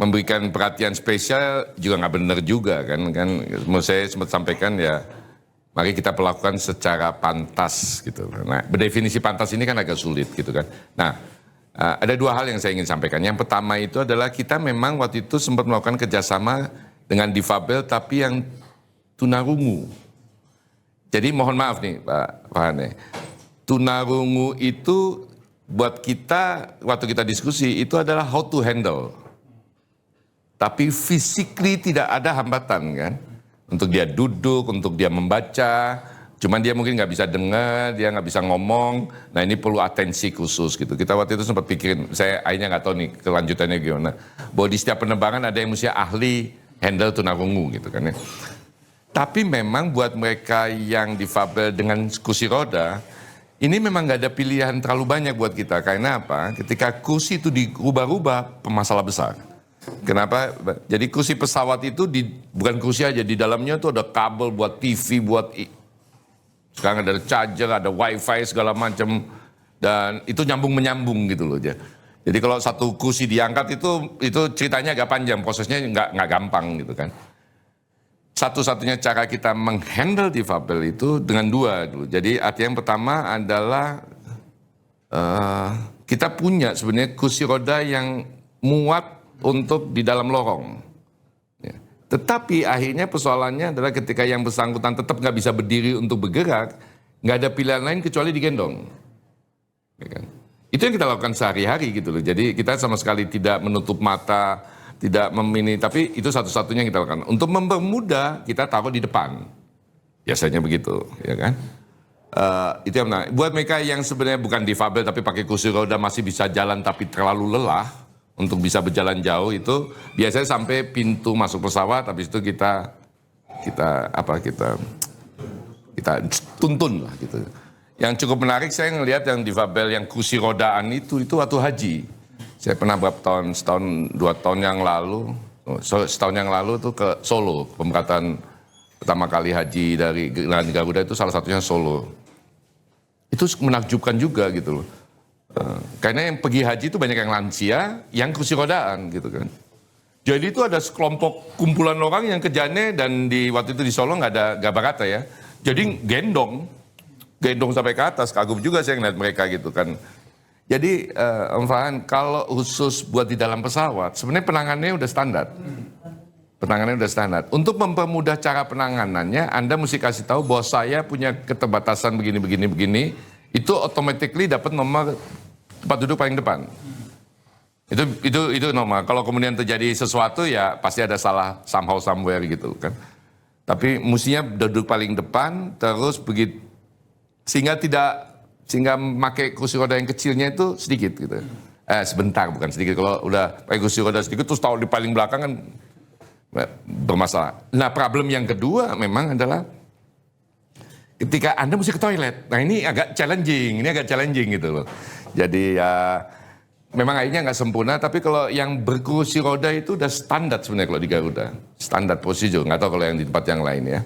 memberikan perhatian spesial juga nggak benar juga kan. Saya sempat sampaikan ya, mari kita perlakukan secara pantas gitu. Nah, berdefinisi pantas ini kan agak sulit gitu kan. Nah, ada dua hal yang saya ingin sampaikan. Yang pertama itu adalah kita memang waktu itu sempat melakukan kerjasama dengan difabel tapi yang tunarungu. Jadi mohon maaf nih Pak Farhan, tunarungu itu buat kita waktu kita diskusi itu adalah how to handle. Tapi physically tidak ada hambatan kan. Untuk dia duduk, untuk dia membaca, cuman dia mungkin nggak bisa dengar, dia nggak bisa ngomong. Nah ini perlu atensi khusus gitu. Kita waktu itu sempat pikirin, saya akhirnya nggak tahu nih kelanjutannya gimana. Bahwa di setiap penerbangan ada yang mesti ahli handle tunarungu gitu kan ya. Tapi memang buat mereka yang difabel dengan kursi roda, ini memang nggak ada pilihan terlalu banyak buat kita. Karena apa? Ketika kursi itu dirubah-rubah, masalah besar. Kenapa? Jadi kursi pesawat itu bukan kursi aja, di dalamnya tuh ada kabel buat TV, sekarang ada charger, ada wifi segala macam, dan itu nyambung-menyambung gitu loh. Jadi kalau satu kursi diangkat itu ceritanya agak panjang, prosesnya nggak gampang gitu kan. Satu-satunya cara kita menghandle difabel itu dengan dua dulu. Jadi arti yang pertama adalah kita punya sebenarnya kursi roda yang muat untuk di dalam lorong. Ya. Tetapi akhirnya persoalannya adalah ketika yang bersangkutan tetap nggak bisa berdiri untuk bergerak, nggak ada pilihan lain kecuali digendong. Ya kan? Itu yang kita lakukan sehari-hari gitu loh. Jadi kita sama sekali tidak menutup mata, tidak tapi itu satu-satunya yang kita lakukan. Untuk mempermudah kita taruh di depan. Biasanya begitu, ya kan? Itu yang menarik. Buat mereka yang sebenarnya bukan difabel tapi pakai kursi roda masih bisa jalan tapi terlalu lelah, untuk bisa berjalan jauh itu biasanya sampai pintu masuk pesawat, habis itu kita tuntun lah gitu. Yang cukup menarik saya ngelihat yang difabel yang kursi rodaan itu waktu haji. Saya pernah setahun yang lalu tuh ke Solo, pemberangkatan pertama kali haji dari Garuda itu salah satunya Solo. Itu menakjubkan juga gitu loh. Karena yang pergi haji itu banyak yang lansia, yang kursi rodaan gitu kan. Jadi itu ada sekelompok kumpulan orang yang kerjanya, dan waktu itu di Solo nggak ada kata ya. Jadi gendong sampai ke atas, kagum juga saya ngeliat mereka gitu kan. Jadi Om Farhan, kalau khusus buat di dalam pesawat, sebenarnya penanganannya udah standar. Untuk mempermudah cara penanganannya, Anda mesti kasih tahu bahwa saya punya keterbatasan begini. Itu automatically dapat nomor tempat duduk paling depan. Itu normal. Kalau kemudian terjadi sesuatu ya pasti ada salah somehow somewhere gitu kan. Tapi mestinya duduk paling depan terus begitu sehingga pakai kursi roda yang kecilnya itu sedikit gitu. Sebentar bukan sedikit. Kalau udah pakai kursi roda sedikit terus tahu di paling belakang kan bermasalah. Nah, problem yang kedua memang adalah ketika Anda mesti ke toilet. Nah, ini agak challenging gitu loh. Jadi ya memang airnya nggak sempurna, tapi kalau yang berkursi roda itu udah standar sebenarnya kalau di Garuda. Standar prosedur, nggak tahu kalau yang di tempat yang lain ya.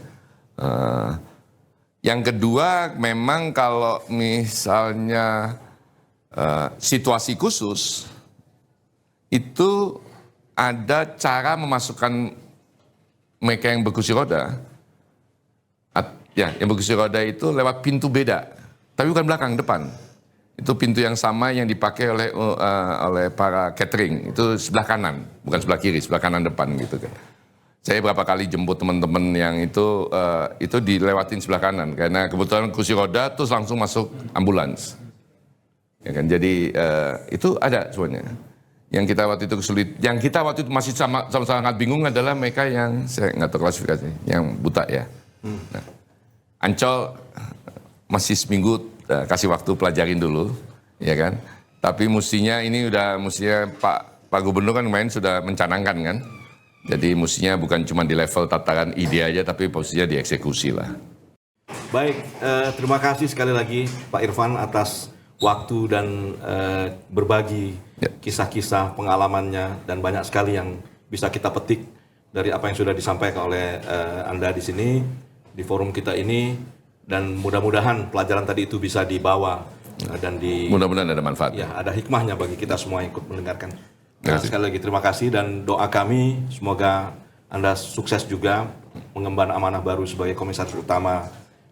Yang kedua, memang kalau misalnya situasi khusus, itu ada cara memasukkan mereka yang berkursi roda. Ya, yang berkursi roda itu lewat pintu beda, tapi bukan belakang, depan. Itu pintu yang sama yang dipakai oleh para catering, itu sebelah kanan, bukan sebelah kiri, sebelah kanan depan gitu kan. Saya berapa kali jemput teman-teman yang itu dilewatin sebelah kanan, karena kebetulan kursi roda terus langsung masuk ambulans. Ya kan, jadi itu ada semuanya. Yang kita waktu itu kesulit, yang kita waktu itu masih sama-sama sangat bingung adalah mereka yang saya nggak tahu klasifikasi, yang buta ya. Nah, Ancol masih seminggu kasih waktu pelajarin dulu, ya kan. Tapi mestinya Pak Gubernur kan kemarin sudah mencanangkan kan. Jadi mestinya bukan cuma di level tataran ide aja, tapi posisinya dieksekusi lah. Baik, terima kasih sekali lagi Pak Irfan atas waktu dan berbagi kisah-kisah pengalamannya, dan banyak sekali yang bisa kita petik dari apa yang sudah disampaikan oleh Anda di sini, di forum kita ini, dan mudah-mudahan pelajaran tadi itu bisa dibawa dan mudah-mudahan ada manfaatnya. Ya, ada hikmahnya bagi kita semua yang ikut mendengarkan. Nah, sekali lagi terima kasih, dan doa kami semoga Anda sukses juga mengemban amanah baru sebagai Komisaris Utama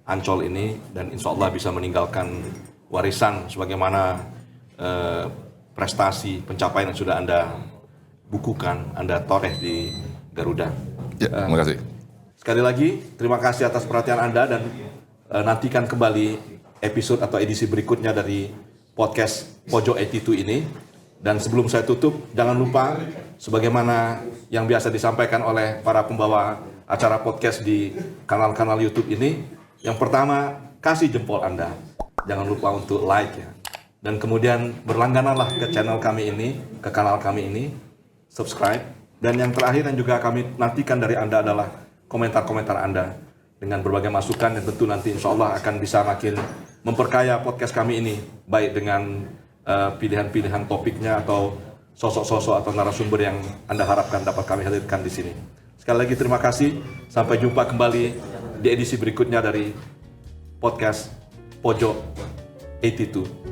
Ancol ini, dan insya Allah bisa meninggalkan warisan sebagaimana prestasi pencapaian yang sudah Anda bukukan, Anda toreh di Garuda. Ya, terima kasih. Sekali lagi terima kasih atas perhatian Anda, dan nantikan kembali episode atau edisi berikutnya dari podcast Pojok 82 ini. Dan sebelum saya tutup, jangan lupa sebagaimana yang biasa disampaikan oleh para pembawa acara podcast di kanal-kanal YouTube ini. Yang pertama, kasih jempol Anda. Jangan lupa untuk like ya. Dan kemudian berlanggananlah ke channel kami ini, ke kanal kami ini, subscribe. Dan yang terakhir yang juga kami nantikan dari Anda adalah komentar-komentar Anda dengan berbagai masukan yang tentu nanti insya Allah akan bisa makin memperkaya podcast kami ini, baik dengan pilihan-pilihan topiknya atau sosok-sosok atau narasumber yang Anda harapkan dapat kami hadirkan di sini. Sekali lagi terima kasih, sampai jumpa kembali di edisi berikutnya dari podcast Pojok 82.